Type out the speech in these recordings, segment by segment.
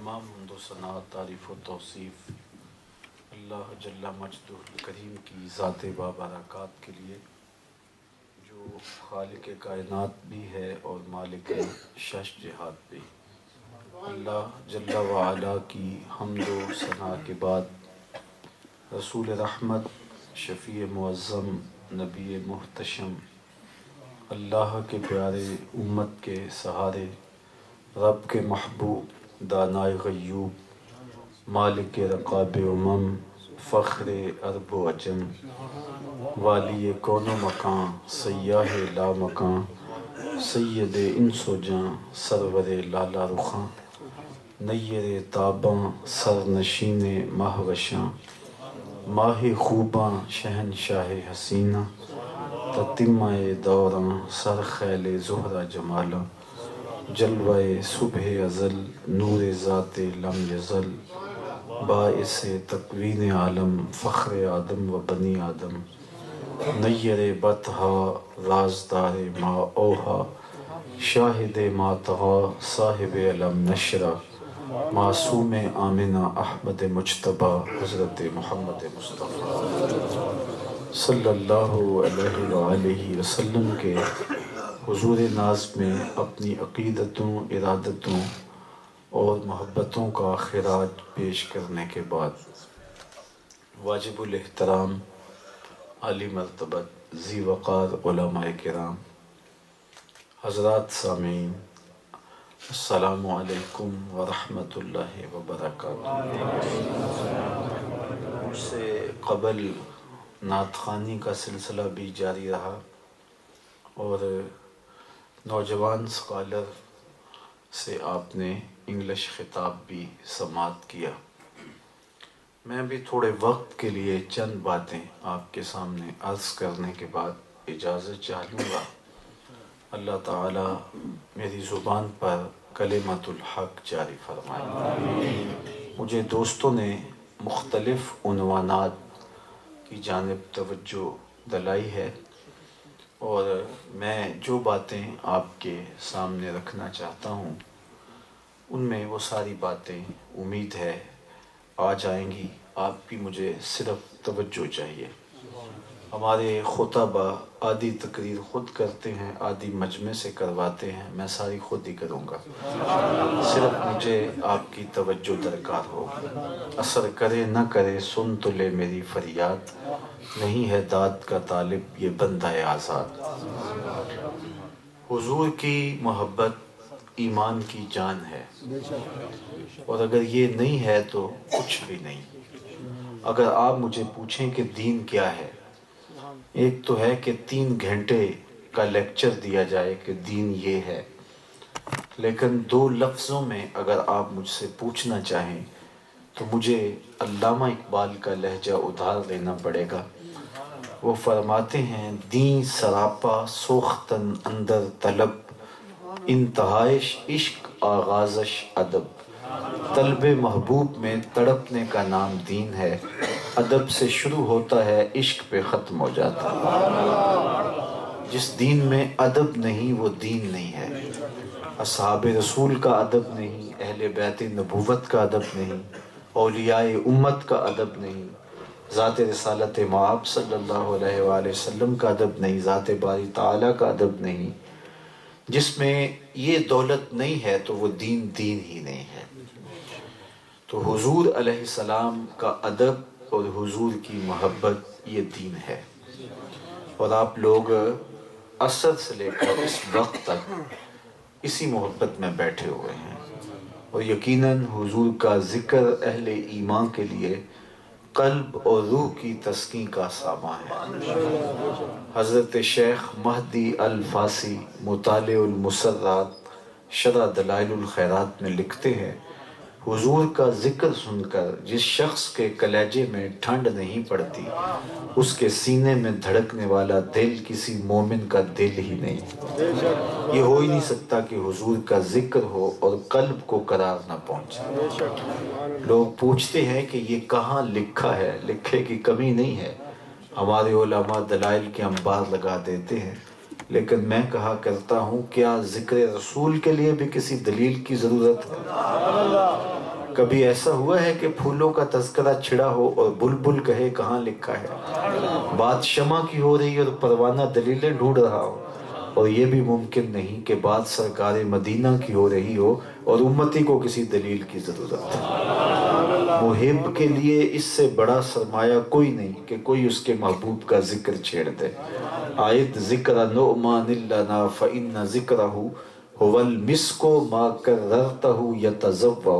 تمام حمد و ثنا، تعریف و توصیف اللہ جل مجدہ الکریم کی ذات بابرکات کے لیے، جو خالق کائنات بھی ہے اور مالک شش جہات بھی۔ اللہ جل وعلا کی حمد و ثنا کے بعد رسول رحمت، شفیع معظم، نبی محتشم، اللہ کے پیارے، امت کے سہارے، رب کے محبوب، دانائے غیوب، مالک رقاب امم، فخر عرب و عجم، والی کون و مکان، سیاہ لا مکان، سید انس و جاں، سرور لالا رخاں، نیر تاباں، سر نشین ماہ وشاں، ماہ خوباں، شہنشاہ حسینہ، تتمہ دوراں، سر خیل زہرہ جمالاں، جلوہ صبح ازل، نور ذات لم یزل، باعث تکوین عالم، فخر آدم و بنی آدم، نیر بطحا، رازدار ما اوحا، شاہد ما طغا، صاحب علم نشرہ، معصوم آمنہ احمد مجتبیٰ، حضرت محمد مصطفیٰ صلی اللہ علیہ وآلہ وسلم کے حضور ناز میں اپنی عقیدتوں، ارادتوں اور محبتوں کا خراج پیش کرنے کے بعد، واجب الاحترام، عالی مرتبت، ذی وقار علماء کرام، حضرات سامعین، السلام علیکم ورحمۃ اللہ وبرکاتہ۔ مجھ سے قبل نعت خوانی کا سلسلہ بھی جاری رہا اور نوجوان اسکالر سے آپ نے انگلش خطاب بھی سماعت کیا۔ میں بھی تھوڑے وقت کے لیے چند باتیں آپ کے سامنے عرض کرنے کے بعد اجازت چاہ لوں گا۔ اللہ تعالی میری زبان پر کلمۃ الحق جاری فرمائے۔ مجھے دوستوں نے مختلف عنوانات کی جانب توجہ دلائی ہے اور میں جو باتیں آپ کے سامنے رکھنا چاہتا ہوں ان میں وہ ساری باتیں امید ہے آ جائیں گی۔ آپ کی مجھے صرف توجہ چاہیے۔ ہمارے خطبہ آدھی تقریر خود کرتے ہیں، آدھی مجمع سے کرواتے ہیں، میں ساری خود ہی کروں گا، صرف مجھے آپ کی توجہ درکار ہوگی۔ اثر کرے نہ کرے سن تو لے میری فریاد، نہیں ہے داد کا طالب یہ بندہ آزاد۔ حضور کی محبت ایمان کی جان ہے، اور اگر یہ نہیں ہے تو کچھ بھی نہیں۔ اگر آپ مجھے پوچھیں کہ دین کیا ہے، ایک تو ہے کہ 3 گھنٹے کا لیکچر دیا جائے کہ دین یہ ہے، لیکن 2 لفظوں میں اگر آپ مجھ سے پوچھنا چاہیں تو مجھے علامہ اقبال کا لہجہ ادھار لینا پڑے گا۔ وہ فرماتے ہیں، دین سراپا سوختن اندر طلب، انتہائش عشق آغازش ادب۔ طلب محبوب میں تڑپنے کا نام دین ہے، ادب سے شروع ہوتا ہے عشق پہ ختم ہو جاتا ہے۔ جس دین میں ادب نہیں وہ دین نہیں ہے۔ اصحاب رسول کا ادب نہیں، اہل بیت نبوت کا ادب نہیں، اولیاء امت کا ادب نہیں، ذات رسالت مآب صلی اللہ علیہ وآلہ وسلم کا ادب نہیں، ذات باری تعالیٰ کا ادب نہیں۔ جس میں یہ دولت نہیں ہے تو وہ دین ہی نہیں ہے۔ تو حضور علیہ السلام کا ادب اور حضور کی محبت یہ دین ہے، اور آپ لوگ عصر سے لے کر اس وقت تک اسی محبت میں بیٹھے ہوئے ہیں، اور یقیناً حضور کا ذکر اہل ایمان کے لیے قلب اور روح کی تسکین کا سامان ہے۔ حضرت شیخ مہدی الفاسی مطالع المسرات شرح دلائل الخیرات میں لکھتے ہیں، حضور کا ذکر سن کر جس شخص کے کلیجے میں ٹھنڈ نہیں پڑتی، اس کے سینے میں دھڑکنے والا دل کسی مومن کا دل ہی نہیں۔ یہ ہو ہی نہیں سکتا کہ حضور کا ذکر ہو اور قلب کو قرار نہ پہنچے۔ لوگ پوچھتے ہیں کہ یہ کہاں لکھا ہے؟ لکھے کی کمی نہیں ہے، ہمارے علماء دلائل کے انبار لگا دیتے ہیں، لیکن میں کہا کرتا ہوں، کیا ذکر رسول کے لیے بھی کسی دلیل کی ضرورت ہے؟ کبھی ایسا ہوا ہے کہ پھولوں کا تذکرہ چھڑا ہو اور بلبل کہے کہاں لکھا ہے؟ بات شمع کی ہو رہی اور پروانہ دلیلیں ڈھونڈ رہا ہو، اور یہ بھی ممکن نہیں کہ بات سرکار مدینہ کی ہو رہی ہو اور امتی کو کسی دلیل کی ضرورت ہے۔ محب کے لیے اس سے بڑا سرمایہ کوئی نہیں کہ کوئی اس کے محبوب کا ذکر چھیڑ دے۔ آیت ذکر نعمان لنا فإن ذکرہ هو المسک ما کررتہ یتزوع۔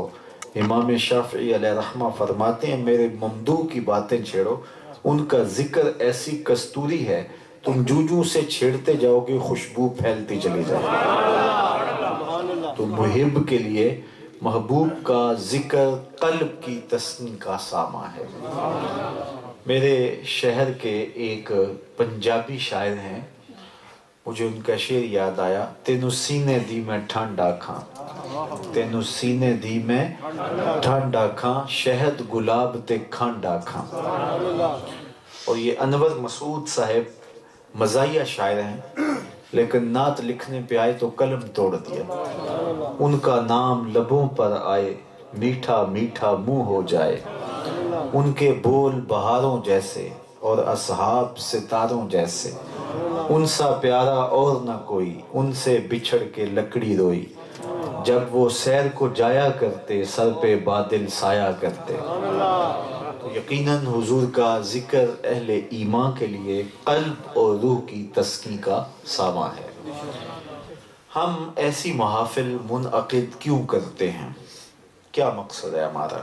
امام شافعی علیہ رحمہ فرماتے ہیں میرے ممدوح کی باتیں چھیڑو، ان کا ذکر ایسی کستوری ہے تم جو سے چھیڑتے جاؤ گے خوشبو پھیلتی چلی جائے گی۔ تو محب کے لیے محبوب کا ذکر قلب کی تسکین کا سامان ہے۔ میرے شہر کے ایک پنجابی شاعر ہیں، مجھے ان کا شعر یاد آیا، تینو سینے دی میں ٹھنڈا کھاں، تینو سینے دی میں ٹھنڈا کھاں، شہد گلاب تے کھانڈا کھاں۔ اور یہ انور مسعود صاحب مزاحیہ شاعر ہیں، لیکن نعت لکھنے پہ آئے تو قلم توڑ دیا۔ ان کا نام لبوں پر آئے میٹھا میٹھا منہ ہو جائے، ان کے بول بہاروں جیسے اور اصحاب ستاروں جیسے، ان سا پیارا اور نہ کوئی، ان سے بچھڑ کے لکڑی روئی، جب وہ سیر کو جایا کرتے سر پہ بادل سایہ کرتے۔ تو یقیناً حضور کا ذکر اہل ایمان کے لیے قلب اور روح کی تسکین کا سامان ہے۔ ہم ایسی محافل منعقد کیوں کرتے ہیں؟ کیا مقصد ہے ہمارا؟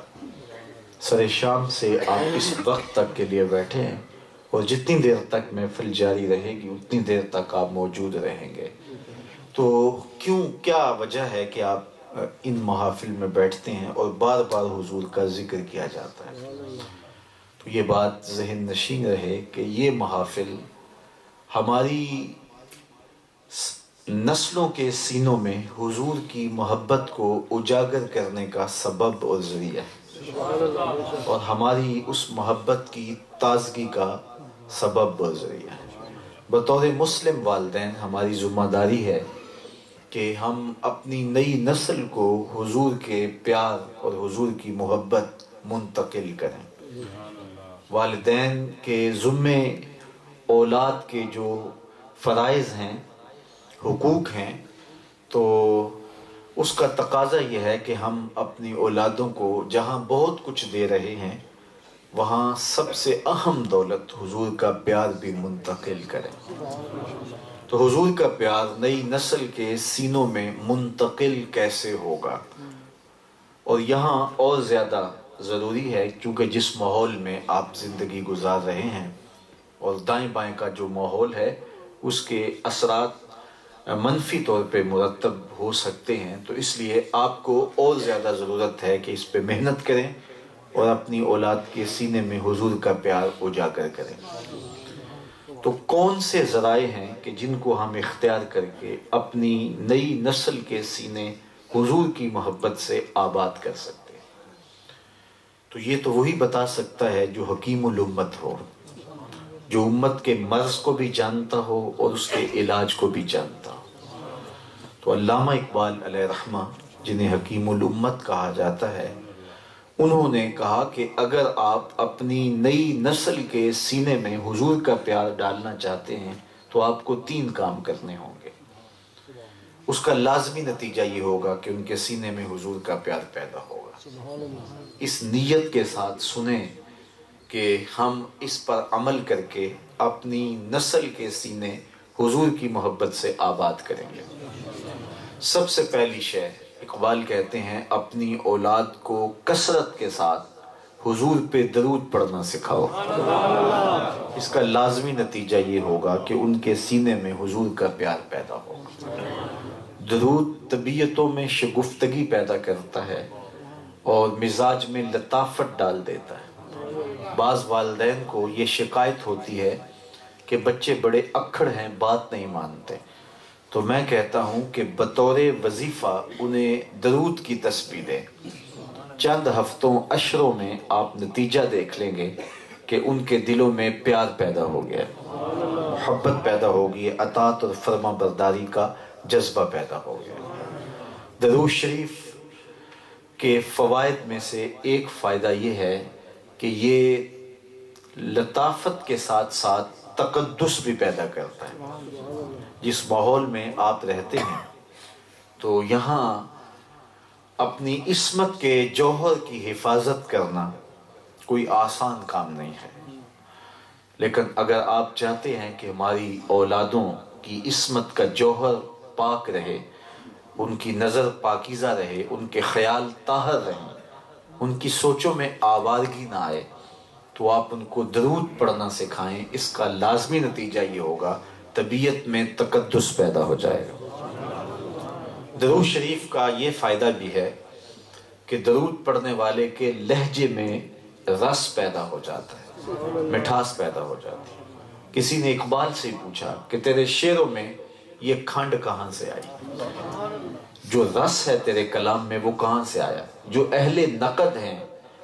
سر شام سے آپ اس وقت تک کے لیے بیٹھے ہیں، اور جتنی دیر تک محفل جاری رہے گی اتنی دیر تک آپ موجود رہیں گے۔ تو کیا وجہ ہے کہ آپ ان محافل میں بیٹھتے ہیں اور بار بار حضور کا ذکر کیا جاتا ہے؟ تو یہ بات ذہن نشین رہے کہ یہ محافل ہماری نسلوں کے سینوں میں حضور کی محبت کو اجاگر کرنے کا سبب اور ذریعہ ہے، اور ہماری اس محبت کی تازگی کا سبب اور ذریعہ ہے۔ بطور مسلم والدین ہماری ذمہ داری ہے کہ ہم اپنی نئی نسل کو حضور کے پیار اور حضور کی محبت منتقل کریں۔ والدین کے ذمے اولاد کے جو فرائض ہیں، حقوق ہیں، تو اس کا تقاضا یہ ہے کہ ہم اپنی اولادوں کو جہاں بہت کچھ دے رہے ہیں وہاں سب سے اہم دولت حضور کا پیار بھی منتقل کریں۔ تو حضور کا پیار نئی نسل کے سینوں میں منتقل کیسے ہوگا؟ اور یہاں اور زیادہ ضروری ہے کیونکہ جس ماحول میں آپ زندگی گزار رہے ہیں اور دائیں بائیں کا جو ماحول ہے اس کے اثرات منفی طور پہ مرتب ہو سکتے ہیں، تو اس لیے آپ کو اور زیادہ ضرورت ہے کہ اس پہ محنت کریں اور اپنی اولاد کے سینے میں حضور کا پیار اجاگر کریں۔ تو کون سے ذرائع ہیں کہ جن کو ہم اختیار کر کے اپنی نئی نسل کے سینے حضور کی محبت سے آباد کر سکتے ہیں؟ تو یہ تو وہی بتا سکتا ہے جو حکیم الامت ہو، جو امت کے مرض کو بھی جانتا ہو اور اس کے علاج کو بھی جانتا ہو۔ تو علامہ اقبال علیہ رحمہ، جنہیں حکیم الامت کہا جاتا ہے، انہوں نے کہا کہ اگر آپ اپنی نئی نسل کے سینے میں حضور کا پیار ڈالنا چاہتے ہیں تو آپ کو 3 کام کرنے ہوں گے۔ اس کا لازمی نتیجہ یہ ہوگا کہ ان کے سینے میں حضور کا پیار پیدا ہوگا۔ اس نیت کے ساتھ سنیں کہ ہم اس پر عمل کر کے اپنی نسل کے سینے حضور کی محبت سے آباد کریں گے۔ سب سے پہلی شے، اقبال کہتے ہیں، اپنی اولاد کو کثرت کے ساتھ حضور پہ درود پڑھنا سکھاؤ۔ اس کا لازمی نتیجہ یہ ہوگا کہ ان کے سینے میں حضور کا پیار پیدا ہوگا۔ درود طبیعتوں میں شگفتگی پیدا کرتا ہے اور مزاج میں لطافت ڈال دیتا ہے۔ بعض والدین کو یہ شکایت ہوتی ہے کہ بچے بڑے اکھڑ ہیں، بات نہیں مانتے، تو میں کہتا ہوں کہ بطور وظیفہ انہیں درود کی تسبیح دیں۔ چند ہفتوں عشروں میں آپ نتیجہ دیکھ لیں گے کہ ان کے دلوں میں پیار پیدا ہو گیا، محبت پیدا ہوگی، اطاعت اور فرما برداری کا جذبہ پیدا ہو گیا۔ درود شریف کہ فوائد میں سے ایک فائدہ یہ ہے کہ یہ لطافت کے ساتھ ساتھ تقدس بھی پیدا کرتا ہے۔ جس ماحول میں آپ رہتے ہیں تو یہاں اپنی عصمت کے جوہر کی حفاظت کرنا کوئی آسان کام نہیں ہے، لیکن اگر آپ چاہتے ہیں کہ ہماری اولادوں کی عصمت کا جوہر پاک رہے، ان کی نظر پاکیزہ رہے، ان کے خیال طاہر رہیں، ان کی سوچوں میں آوارگی نہ آئے، تو آپ ان کو درود پڑھنا سکھائیں۔ اس کا لازمی نتیجہ یہ ہوگا طبیعت میں تقدس پیدا ہو جائے گا۔ درود شریف کا یہ فائدہ بھی ہے کہ درود پڑھنے والے کے لہجے میں رس پیدا ہو جاتا ہے، مٹھاس پیدا ہو جاتی ہے۔ کسی نے اقبال سے پوچھا کہ تیرے شعروں میں یہ کھنڈ کہاں سے آئی؟ جو رس ہے تیرے کلام میں وہ کہاں سے آیا؟ جو اہل نقد ہیں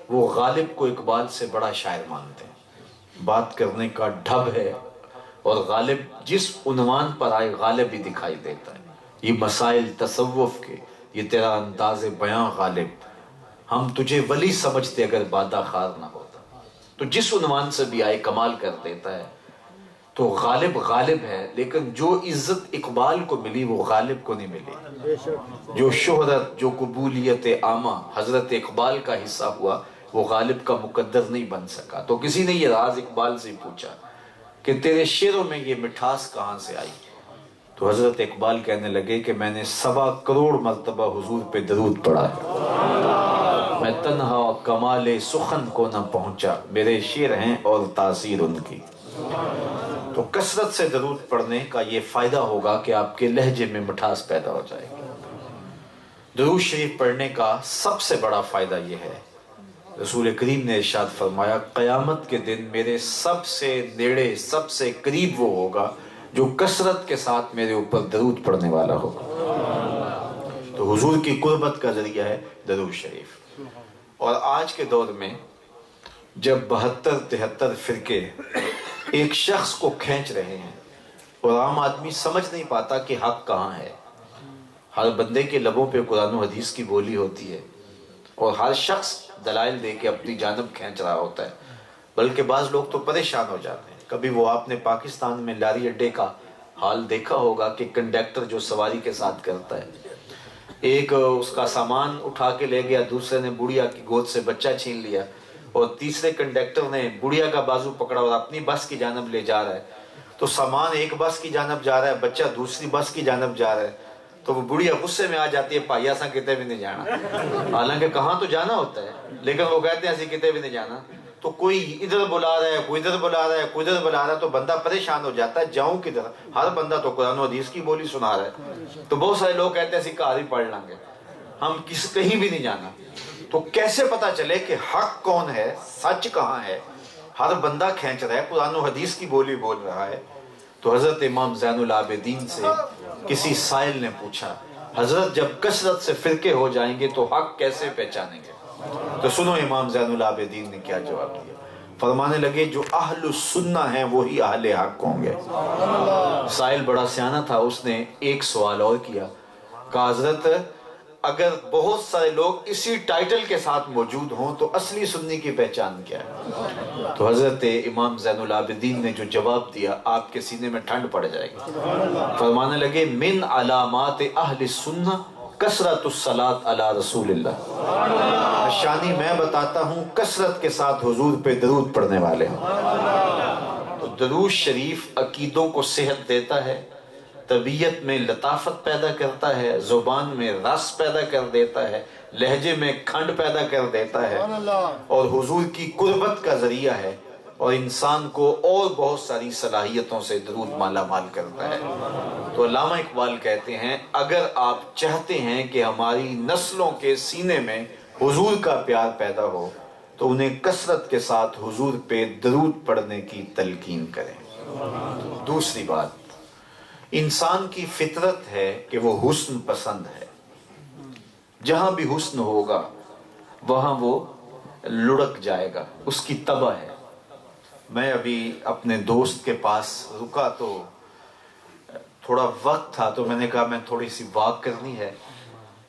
وہ غالب کو اقبال سے بڑا شاعر مانتے ہیں، بات کرنے کا ڈھب ہے، اور غالب جس عنوان پر آئے غالب ہی دکھائی دیتا ہے۔ یہ مسائل تصوف کے، یہ تیرا انداز بیاں غالب، ہم تجھے ولی سمجھتے اگر بادہ خار نہ ہوتا۔ تو جس عنوان سے بھی آئے کمال کر دیتا ہے۔ تو غالب غالب ہے، لیکن جو عزت اقبال کو ملی وہ غالب کو نہیں ملی۔ جو شہرت، جو قبولیت عامہ حضرت اقبال کا حصہ ہوا وہ غالب کا مقدر نہیں بن سکا۔ تو کسی نے یہ راز اقبال سے پوچھا کہ تیرے شعروں میں یہ مٹھاس کہاں سے آئی؟ تو حضرت اقبال کہنے لگے کہ میں نے 1.25 کروڑ مرتبہ حضور پہ درود پڑھا ہے، میں تنہا کمال سخن کو نہ پہنچا، میرے شعر ہیں اور تاثیر ان کی۔ تو کثرت سے درود پڑھنے کا یہ فائدہ ہوگا کہ آپ کے لہجے میں مٹھاس پیدا ہو جائے گی۔ درود شریف پڑھنے کا سب سے بڑا فائدہ یہ ہے، رسول کریم نے ارشاد فرمایا قیامت کے دن میرے سب سے نیڑے، سب سے قریب وہ ہوگا جو کثرت کے ساتھ میرے اوپر درود پڑھنے والا ہوگا۔ تو حضور کی قربت کا ذریعہ ہے درود شریف۔ اور آج کے دور میں جب 72-73 فرقے ایک شخص کو کھینچ رہے ہیں اور عام آدمی سمجھ نہیں پاتا کہ حق کہاں ہے، ہر بندے کے لبوں پہ قرآن و حدیث کی بولی ہوتی ہے اور ہر شخص دلائل دے کے اپنی جانب کھینچ رہا ہوتا ہے، بلکہ بعض لوگ تو پریشان ہو جاتے ہیں۔ کبھی وہ آپ نے پاکستان میں لاری اڈے کا حال دیکھا ہوگا کہ کنڈکٹر جو سواری کے ساتھ کرتا ہے، ایک اس کا سامان اٹھا کے لے گیا، دوسرے نے بڑھیا کی گود سے بچہ چھین لیا، اور تیسرے کنڈکٹر نے بڑھیا کا بازو پکڑا اور اپنی بس کی جانب لے جا رہا ہے۔ تو سامان ایک بس کی جانب جا رہا ہے، بچہ دوسری بس کی جانب جا رہا ہے۔ تو وہ بڑھیا غصے میں آ جاتی ہے، پائی ایسا کتے بھی نہیں جانا، حالانکہ کہاں تو جانا ہوتا ہے، لیکن وہ کہتے ہیں ایسی کتے بھی نہیں جانا۔ تو کوئی ادھر بلا رہا ہے، کوئی ادھر بلا رہا ہے، کوئی ادھر بلا رہا ہے، تو بندہ پریشان ہو جاتا ہے جاؤں کدھر؟ ہر بندہ تو قرآن و حدیث کی بولی سنا رہا ہے۔ تو بہت سارے لوگ کہتے ہیں ایسی کہاں ہی پڑھ لیں گے، ہم کہیں بھی نہیں جانا۔ تو کیسے پتا چلے کہ حق کون ہے، سچ کہاں ہے؟ ہر بندہ کھینچ رہا ہے، قرآن و حدیث کی بولی بول رہا ہے۔ تو حضرت امام زین العابدین سے کسی سائل نے پوچھا حضرت جب کثرت سے فرقے ہو جائیں گے تو حق کیسے پہچانیں گے؟ تو سنو امام زین العابدین نے کیا جواب دیا۔ فرمانے لگے جو اہل السنہ ہیں وہی اہل حق ہوں گے۔ سائل بڑا سیانہ تھا، اس نے ایک سوال اور کیا، کہا حضرت اگر بہت سارے لوگ اسی ٹائٹل کے ساتھ موجود ہوں تو اصلی سنی کی پہچان کیا ہے؟ تو حضرت امام زین العابدین نے جو جواب دیا آپ کے سینے میں ٹھنڈ پڑ جائے گی۔ فرمانے لگے من علامات اہل السنہ کثرت الصلاۃ علی رسول اللہ، نشانی میں بتاتا ہوں کثرت کے ساتھ حضور پہ درود پڑھنے والے ہیں۔ تو درود شریف عقیدوں کو صحت دیتا ہے، طبیعت میں لطافت پیدا کرتا ہے، زبان میں رس پیدا کر دیتا ہے، لہجے میں کھنڈ پیدا کر دیتا ہے، اور حضور کی قربت کا ذریعہ ہے، اور انسان کو اور بہت ساری صلاحیتوں سے درود مالا مال کرتا ہے۔ تو علامہ اقبال کہتے ہیں اگر آپ چاہتے ہیں کہ ہماری نسلوں کے سینے میں حضور کا پیار پیدا ہو تو انہیں کثرت کے ساتھ حضور پہ درود پڑھنے کی تلقین کریں۔ دوسری بات، انسان کی فطرت ہے کہ وہ حسن پسند ہے، جہاں بھی حسن ہوگا وہاں وہ لڑک جائے گا، اس کی طبع ہے۔ میں ابھی اپنے دوست کے پاس رکا تو تھوڑا وقت تھا، تو میں نے کہا میں تھوڑی سی واک کرنی ہے،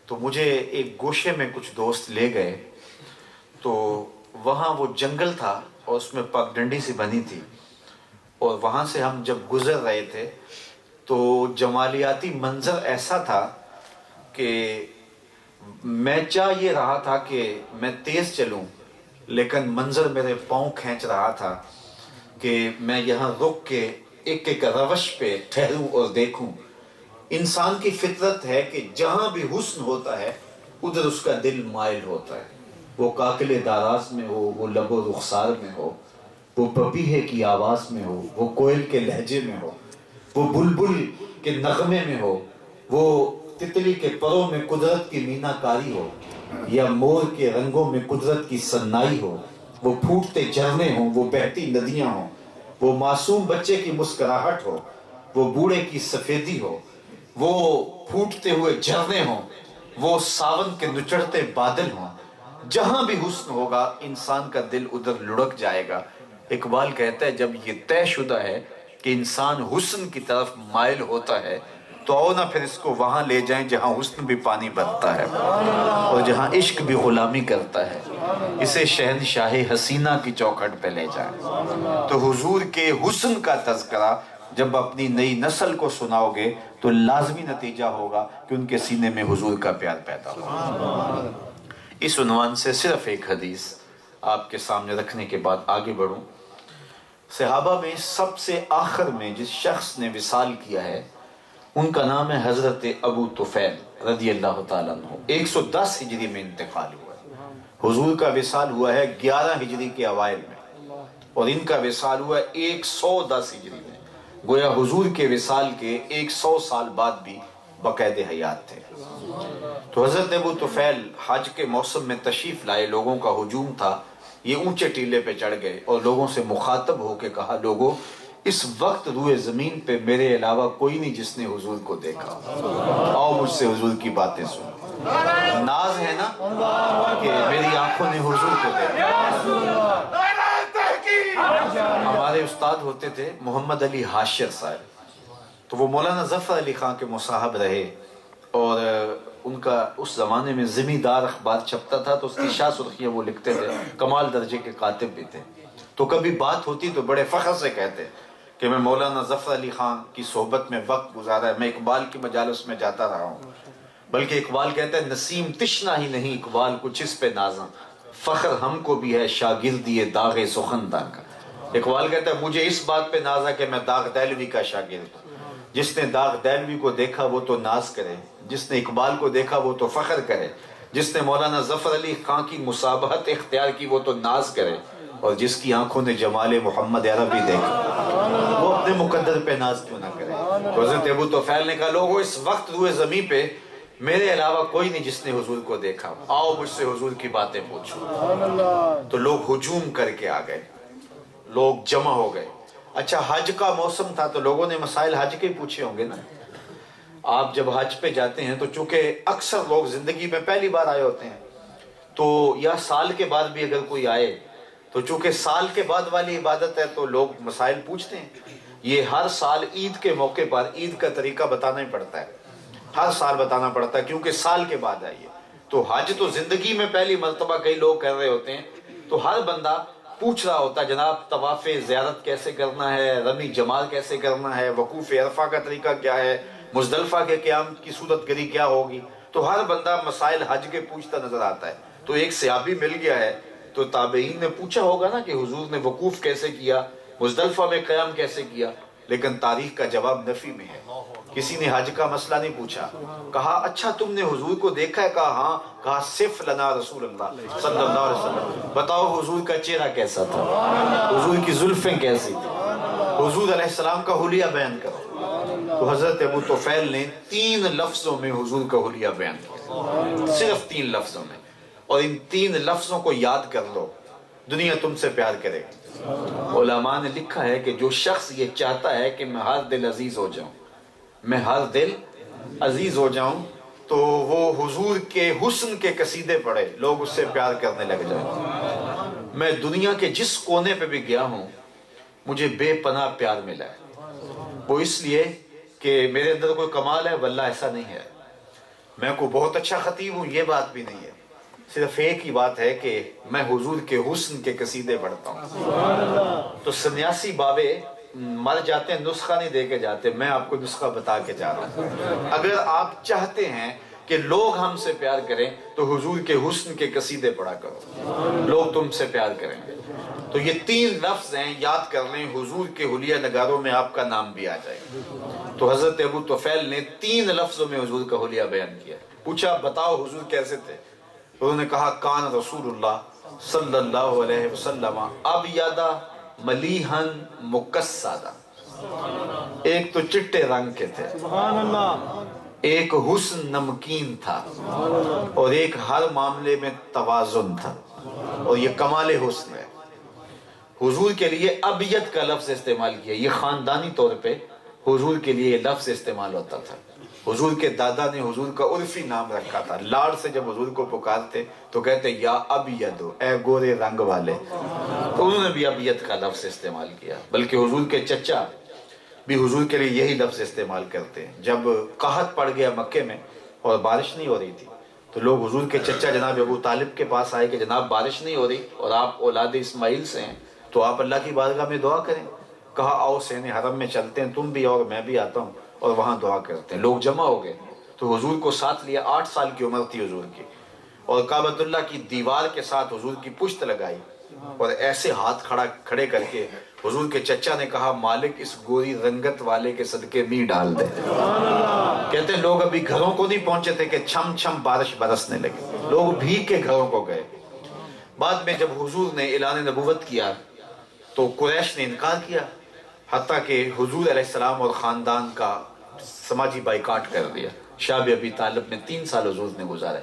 تو مجھے ایک گوشے میں کچھ دوست لے گئے، تو وہاں وہ جنگل تھا اور اس میں پگڈنڈی سی بنی تھی، اور وہاں سے ہم جب گزر رہے تھے تو جمالیاتی منظر ایسا تھا کہ میں چاہ یہ رہا تھا کہ میں تیز چلوں، لیکن منظر میرے پاؤں کھینچ رہا تھا کہ میں یہاں رک کے ایک ایک روش پہ ٹھہروں اور دیکھوں۔ انسان کی فطرت ہے کہ جہاں بھی حسن ہوتا ہے ادھر اس کا دل مائل ہوتا ہے، وہ کاکل داراز میں ہو، وہ لب و رخسار میں ہو، وہ پپیہے کی آواز میں ہو، وہ کوئل کے لہجے میں ہو، وہ بلبل کے نغمے میں ہو، وہ تتلی کے پروں میں قدرت کی مینا کاری ہو، یا مور کے رنگوں میں قدرت کی سنائی ہو، وہ پھوٹتے جھرنے ہوں، وہ بہتی ندیاں ہوں، وہ معصوم بچے کی مسکراہٹ ہو، وہ بوڑھے کی سفیدی ہو، وہ پھوٹتے ہوئے جھرنے ہوں، وہ ساون کے نچڑتے بادل ہوں، جہاں بھی حسن ہوگا انسان کا دل ادھر لڑک جائے گا۔ اقبال کہتا ہے جب یہ طے شدہ ہے کہ انسان حسن کی طرف مائل ہوتا ہے تو آؤ نہ پھر اس کو وہاں لے جائیں جہاں حسن بھی پانی بھرتا ہے اور جہاں عشق بھی غلامی کرتا ہے، اسے شہنشاہ حسینہ کی چوکھٹ پہ لے جائیں۔ تو حضور کے حسن کا تذکرہ جب اپنی نئی نسل کو سناؤ گے تو لازمی نتیجہ ہوگا کہ ان کے سینے میں حضور کا پیار پیدا ہوگا۔ اس عنوان سے صرف ایک حدیث آپ کے سامنے رکھنے کے بعد آگے بڑھوں۔ صحابہ میں سب سے آخر میں جس شخص نے وصال کیا ہے ان کا نام ہے حضرت ابو طفیل رضی اللہ تعالیٰ عنہ۔ 110 ہجری میں انتقال ہوا ہے۔ حضور کا وصال ہوا ہے 11 ہجری کے اوائل میں، اور ان کا وصال ہوا ہے 110 ہجری میں۔ گویا حضور کے وصال کے 100 سال بعد بھی باقاعدہ حیات تھے۔ تو حضرت ابو طفیل حج کے موسم میں تشریف لائے، لوگوں کا ہجوم تھا، یہ اونچے ٹیلے پہ چڑھ گئے اور لوگوں سے مخاطب ہو کے کہا، لوگوں اس وقت روئے زمین پہ میرے علاوہ کوئی نہیں جس نے حضور کو دیکھا، آؤ مجھ سے حضور کی باتیں سن۔ ناز ہے نا کہ میری آنکھوں نے حضور کو دیکھا۔ ہمارے استاد ہوتے تھے محمد علی حاشر صاحب، تو وہ مولانا ظفر علی خان کے مصاحب رہے، اور ان کا اس زمانے میں زمیندار اخبار چھپتا تھا تو اس کی شاہ سرخیاں وہ لکھتے تھے، کمال درجے کے کاتب بھی تھے۔ تو کبھی بات ہوتی تو بڑے فخر سے کہتے کہ میں مولانا ظفر علی خان کی صحبت میں وقت گزارا ہے، میں اقبال کی مجالس میں جاتا رہا ہوں۔ بلکہ اقبال کہتا ہے نسیم تشنا ہی نہیں اقبال کچھ اس پہ نازاں، فخر ہم کو بھی ہے شاگردی داغ سخنداں کا۔ اقبال کہتا ہے مجھے اس بات پہ ناز ہے کہ میں داغ دہلوی کا شاگرد ہوں۔ جس نے داغ دہلوی کو دیکھا وہ تو ناز کرے، جس نے اقبال کو دیکھا وہ تو فخر کرے، جس نے مولانا ظفر علی خان کی مسابقت اختیار کی وہ تو ناز کرے، اور جس کی آنکھوں نے جمال محمد عربی دیکھا وہ اپنے مقدر پہ ناز کیوں نہ کرے۔ تو حضرت ابو طفیل نے کہا لوگوں اس وقت روئے زمین پہ میرے علاوہ کوئی نہیں جس نے حضور کو دیکھا، آؤ مجھ سے حضور کی باتیں پوچھو۔ تو لوگ ہجوم کر کے آ گئے، لوگ جمع ہو گئے۔ اچھا حج کا موسم تھا تو لوگوں نے مسائل حج کے پوچھے ہوں گے نا۔ آپ جب حج پہ جاتے ہیں تو چونکہ اکثر لوگ زندگی میں پہلی بار آئے ہوتے ہیں، تو یا سال کے بعد بھی اگر کوئی آئے تو چونکہ سال کے بعد والی عبادت ہے تو لوگ مسائل پوچھتے ہیں۔ یہ ہر سال عید کے موقع پر عید کا طریقہ بتانا ہی پڑتا ہے، ہر سال بتانا پڑتا ہے کیونکہ سال کے بعد آئیے۔ تو حج تو زندگی میں پہلی مرتبہ کئی لوگ کر رہے ہوتے ہیں، تو ہر بندہ پوچھ رہا ہوتا ہے جناب طواف زیارت کیسے کرنا ہے، رمی جمال کیسے کرنا ہے، وقوف عرفہ کا طریقہ کیا ہے، مزدلفہ کے قیام کی صورت گری کیا ہوگی۔ تو ہر بندہ مسائل حج کے پوچھتا نظر آتا ہے۔ تو ایک صحابی مل گیا ہے تو تابعین نے پوچھا ہوگا نا کہ حضور نے وقوف کیسے کیا، مزدلفہ میں قیام کیسے کیا، لیکن تاریخ کا جواب نفی میں ہے۔ کسی نے حج کا مسئلہ نہیں پوچھا۔ کہا اچھا تم نے حضور کو دیکھا ہے؟ کہا ہاں۔ کہا صف لنا رسول اللہ صلی اللہ علیہ وسلم، بتاؤ حضور کا چہرہ کیسا تھا، حضور کی زلفیں کیسی تھی، حضور علیہ السلام کا حلیہ بیان کرو۔ تو حضرت ابو طفیل نے 3 لفظوں میں حضور کا حلیہ بیان کیا، صرف 3 لفظوں میں، اور ان 3 لفظوں کو یاد کر لو، دنیا تم سے پیار کرے گی۔ علماء نے لکھا ہے کہ جو شخص یہ چاہتا ہے کہ میں ہر دل عزیز ہو جاؤں، میں ہر دل عزیز ہو جاؤں، تو وہ حضور کے حسن کے قصیدے پڑھے، لوگ اس سے پیار کرنے لگ جائیں۔ میں دنیا کے جس کونے پہ بھی گیا ہوں مجھے بے پناہ پیار ملا ہے، وہ اس لیے کہ میرے اندر کوئی کمال ہے، واللہ ایسا نہیں ہے۔ میں کوئی بہت اچھا خطیب ہوں یہ بات بھی نہیں ہے، صرف ایک ہی بات ہے کہ میں حضور کے حسن کے قصیدے پڑھتا ہوں۔ تو سنیاسی بابے مر جاتے ہیں نسخہ نہیں دے کے جاتے، میں آپ کو نسخہ بتا کے جا رہا ہوں۔ اگر آپ چاہتے ہیں کہ لوگ ہم سے پیار کریں تو حضور کے حسن کے قصیدے پڑھا کرو، لوگ تم سے پیار کریں گے۔ تو یہ 3 لفظ ہیں، یاد کر لیں، حضور کے حلیہ نگاروں میں آپ کا نام بھی آ جائے گا۔ تو حضرت ابو طفیل نے 3 لفظوں میں حضور کا حلیہ بیان کیا۔ پوچھا بتاؤ حضور کیسے تھے؟ انہوں نے کہا کان رسول اللہ صلی اللہ علیہ وسلم ابیض ملیحن مکسدہ، ایک تو چٹے رنگ کے تھے، ایک حسن نمکین تھا، اور ایک ہر معاملے میں توازن تھا، اور یہ کمال حسن ہے۔ حضور کے لیے ابیض کا لفظ استعمال کیا، یہ خاندانی طور پہ حضور کے لیے یہ لفظ استعمال ہوتا تھا۔ حضور کے دادا نے حضور کا عرفی نام رکھا تھا، لاڑ سے جب حضور کو پکارتے تو کہتے یا ابیض، اے گورے رنگ والے، تو انہوں نے بھی ابیض کا لفظ استعمال کیا۔ بلکہ حضور کے چچا بھی حضور کے لیے یہی لفظ استعمال کرتے ہیں۔ جب قحط پڑ گیا مکے میں اور بارش نہیں ہو رہی تھی تو لوگ حضور کے چچا جناب ابو طالب کے پاس آئے کہ جناب بارش نہیں ہو رہی اور آپ اولاد اسماعیل سے ہیں، تو آپ اللہ کی بارگاہ میں دعا کریں۔ کہا آؤ سین حرم میں چلتے ہیں، تم بھی اور میں بھی آتا ہوں اور وہاں دعا کرتے ہیں۔ لوگ جمع ہو گئے تو حضور کو ساتھ لیا، 8 سال کی عمر تھی حضور کی، اور کعبۃ اللہ کی دیوار کے ساتھ حضور کی پشت لگائی اور ایسے ہاتھ کھڑے کر کے حضور کے چچا نے کہا مالک اس گوری رنگت والے کے صدقے می ڈال دے۔ کہتے ہیں لوگ ابھی گھروں کو نہیں پہنچے تھے کہ چھم چھم بارش برسنے لگی، لوگ بھیگ کے گھروں کو گئے۔ بعد میں جب حضور نے اعلان نبوت کیا تو قریش نے انکار کیا، حتیٰ کہ حضور علیہ السلام اور خاندان کا سماجی بائیکاٹ کر دیا۔ شاہ ابی طالب میں 3 سال حضور نے گزارے،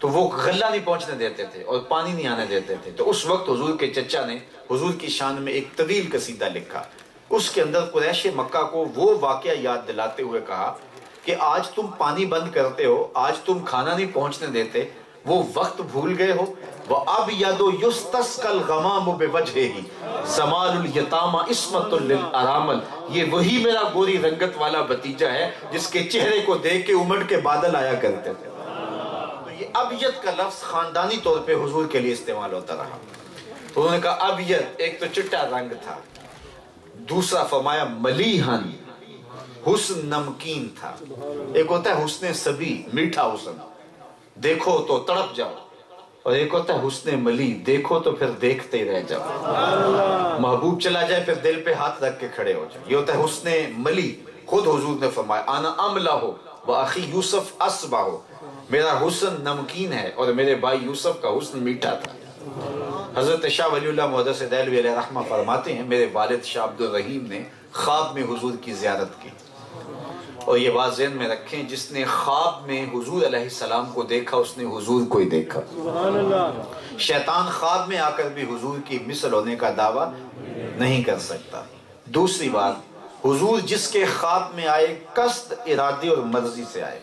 تو وہ غلہ نہیں پہنچنے دیتے تھے اور پانی نہیں آنے دیتے تھے۔ تو اس وقت حضور کے چچا نے حضور کی شان میں ایک طویل قصیدہ لکھا، اس کے اندر قریش مکہ کو وہ واقعہ یاد دلاتے ہوئے کہا کہ آج تم پانی بند کرتے ہو، آج تم کھانا نہیں پہنچنے دیتے، وہ وقت بھول گئے ہو۔ وَأَبْيَضُ يُسْتَسْقَى الْغَمَامُ بِوَجْهِهِ زَمَالُ الْيَتَامَى عِصْمَةٌ لِلْأَرَامِلِ، یہ وہی میرا گوری رنگت والا بھتیجا ہے جس کے چہرے کو دیکھ کے امڑ کے بادل آیا کرتے تھے۔ تو یہ ابیض کا لفظ خاندانی طور پہ حضور کے لیے استعمال ہوتا رہا۔ تو انہوں نے کہا ابیض، ایک تو چٹا رنگ تھا، دوسرا فرمایا ملیحن، حسن نمکین تھا۔ ایک ہوتا ہے حسن سبی، میٹھا حسن، دیکھو تو تڑپ جاؤ، اور ایک ہوتا ہے حسن ملی، دیکھو تو پھر دیکھتے رہ جاؤ، محبوب چلا جائے پھر دل پہ ہاتھ رکھ کے کھڑے ہو جائے۔ یہ ہوتا ہے حسن ملی۔ خود حضور نے فرمایا انا املا ہو واخی یوسف اسبا ہو، میرا حسن نمکین ہے اور میرے بھائی یوسف کا حسن میٹھا تھا۔ حضرت شاہ ولی اللہ محدث دہلوی علیہ رحمہ فرماتے ہیں میرے والد شاہ عبد الرحیم نے خواب میں حضور کی زیارت کی، اور یہ بات ذہن میں رکھیں جس نے خواب میں حضور علیہ السلام کو دیکھا اس نے حضور کو ہی دیکھا۔ شیطان خواب میں آ کر بھی حضور کی مثل ہونے کا دعویٰ نہیں کر سکتا۔ دوسری بات، حضور جس کے خواب میں آئے قصد، ارادے اور مرضی سے آئے۔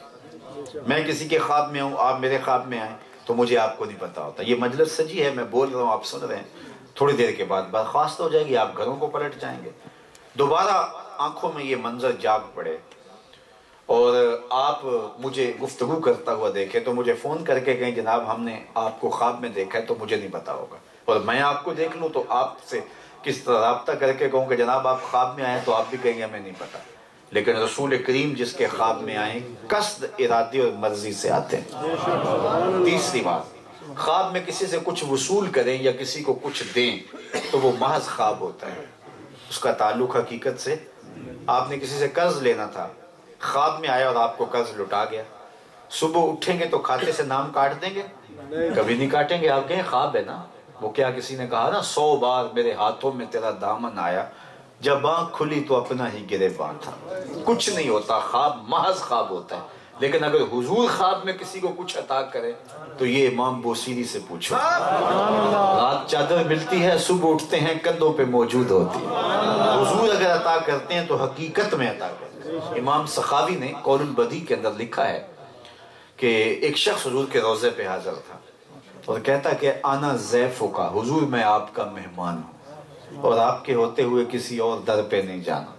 میں کسی کے خواب میں ہوں، آپ میرے خواب میں آئیں تو مجھے آپ کو نہیں پتا ہوتا۔ یہ مجلس سجی ہے، میں بول رہا ہوں، آپ سن رہے ہیں، تھوڑی دیر کے بعد برخاست ہو جائے گی، آپ گھروں کو پلٹ جائیں گے، دوبارہ آنکھوں میں یہ منظر جاگ پڑے اور آپ مجھے گفتگو کرتا ہوا دیکھیں تو مجھے فون کر کے کہیں جناب ہم نے آپ کو خواب میں دیکھا ہے، تو مجھے نہیں پتا ہوگا، اور میں آپ کو دیکھ لوں تو آپ سے کس طرح رابطہ کر کے کہوں کہ جناب آپ خواب میں آئے تو آپ بھی کہیں گے ہمیں نہیں پتا۔ لیکن رسول کریم جس کے خواب میں آئیں قصد، ارادے اور مرضی سے آتے ہیں۔ تیسری بات، خواب میں کسی سے کچھ وصول کریں یا کسی کو کچھ دیں تو وہ محض خواب ہوتا ہے، اس کا تعلق حقیقت سے۔ آپ نے کسی سے قرض لینا تھا، خواب میں آیا اور آپ کو قرض لٹا گیا، صبح اٹھیں گے تو کھاتے سے نام کاٹ دیں گے؟ کبھی نہیں کاٹیں گے، آپ کہیں خواب ہے نا۔ وہ کیا کسی نے کہا نا 100 بار میرے ہاتھوں میں تیرا دامن آیا، جب آنکھ کھلی تو اپنا ہی گریباں تھا۔ کچھ نہیں ہوتا، خواب محض خواب ہوتا ہے۔ لیکن اگر حضور خواب میں کسی کو کچھ عطا کرے تو یہ امام بوسیری سے پوچھو، رات چادر ملتی ہے، صبح اٹھتے ہیں کندھوں پہ موجود ہوتی ہے۔ حضور اگر عطا کرتے ہیں تو حقیقت میں عطا کرتے ہیں۔ امام سخاوی نے قول البدیع کے اندر لکھا ہے کہ ایک شخص حضور کے روضے پہ حاضر تھا اور کہتا کہ آنا ضیفک، حضور میں آپ کا مہمان ہوں اور آپ کے ہوتے ہوئے کسی اور در پہ نہیں جانا۔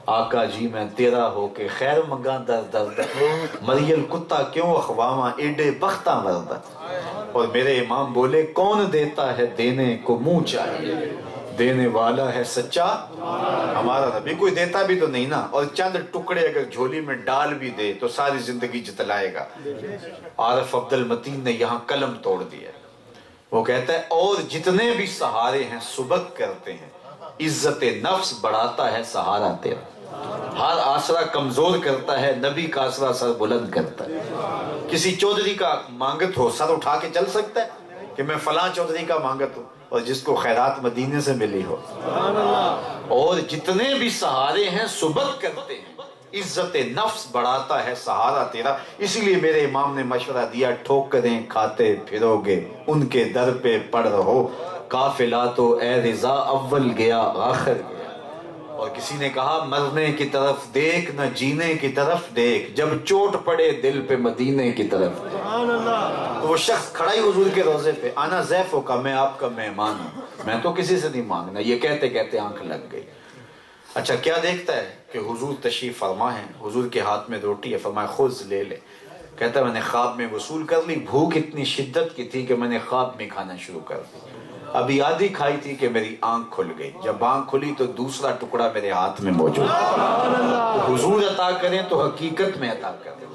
آقا جی میں تیرا ہو کے خیر منگا در در مریل کتا کیوں اخواما ایڈے بختہ مردہ. اور میرے امام بولے کون دیتا ہے دینے کو منہ چاہیے، دینے والا ہے سچا ہمارا نبی. کوئی دیتا بھی تو نہیں نا، اور چند ٹکڑے اگر جھولی میں ڈال بھی دے تو ساری زندگی جتلائے گا. عارف عبد المتین نے یہاں قلم توڑ دیا. وہ کہتا ہے اور جتنے بھی سہارے ہیں سبق کرتے ہیں، عزت نفس بڑھاتا ہے سہارا تیرا. ہر آسرا کمزور کرتا ہے، نبی کا آسرا سر بلند کرتا ہے. کسی چودھری کا مانگت ہو سر اٹھا کے چل سکتا ہے کہ میں فلاں چودھری کا مانگت ہوں، اور جس کو خیرات مدینے سے ملی ہو. اور جتنے بھی سہارے ہیں سبق کرتے ہیں، عزت نفس بڑھاتا ہے سہارا تیرا. اسی لیے میرے امام نے مشورہ دیا ٹھوکریں کھاتے پھرو گے ان کے در پہ پڑ رہو، قافلہ تو اے رضا اول گیا آخر گیا. اور کسی نے کہا مرنے کی طرف دیکھ نہ جینے کی طرف دیکھ، جب چوٹ پڑے دل پہ مدینے کی طرف. تو وہ شخص کھڑا ہی حضور کے روضے پہ، آنا ضیفوں کا، میں آپ کا مہمان ہوں، میں تو کسی سے نہیں مانگنا. یہ کہتے کہتے آنکھ لگ گئی. اچھا کیا دیکھتا ہے کہ حضور تشریف فرما ہے، حضور کے ہاتھ میں روٹی ہے، فرمایا خذ لے لے. کہتا ہے میں نے خواب میں وصول کر لی، بھوک اتنی شدت کی تھی کہ میں نے خواب میں کھانا شروع کر دی. ابھی آدھی کھائی تھی کہ میری آنکھ کھل گئی. جب آنکھ کھلی تو دوسرا ٹکڑا میرے ہاتھ میں موجود. تو حضور عطا کریں تو حقیقت میں عطا کریں.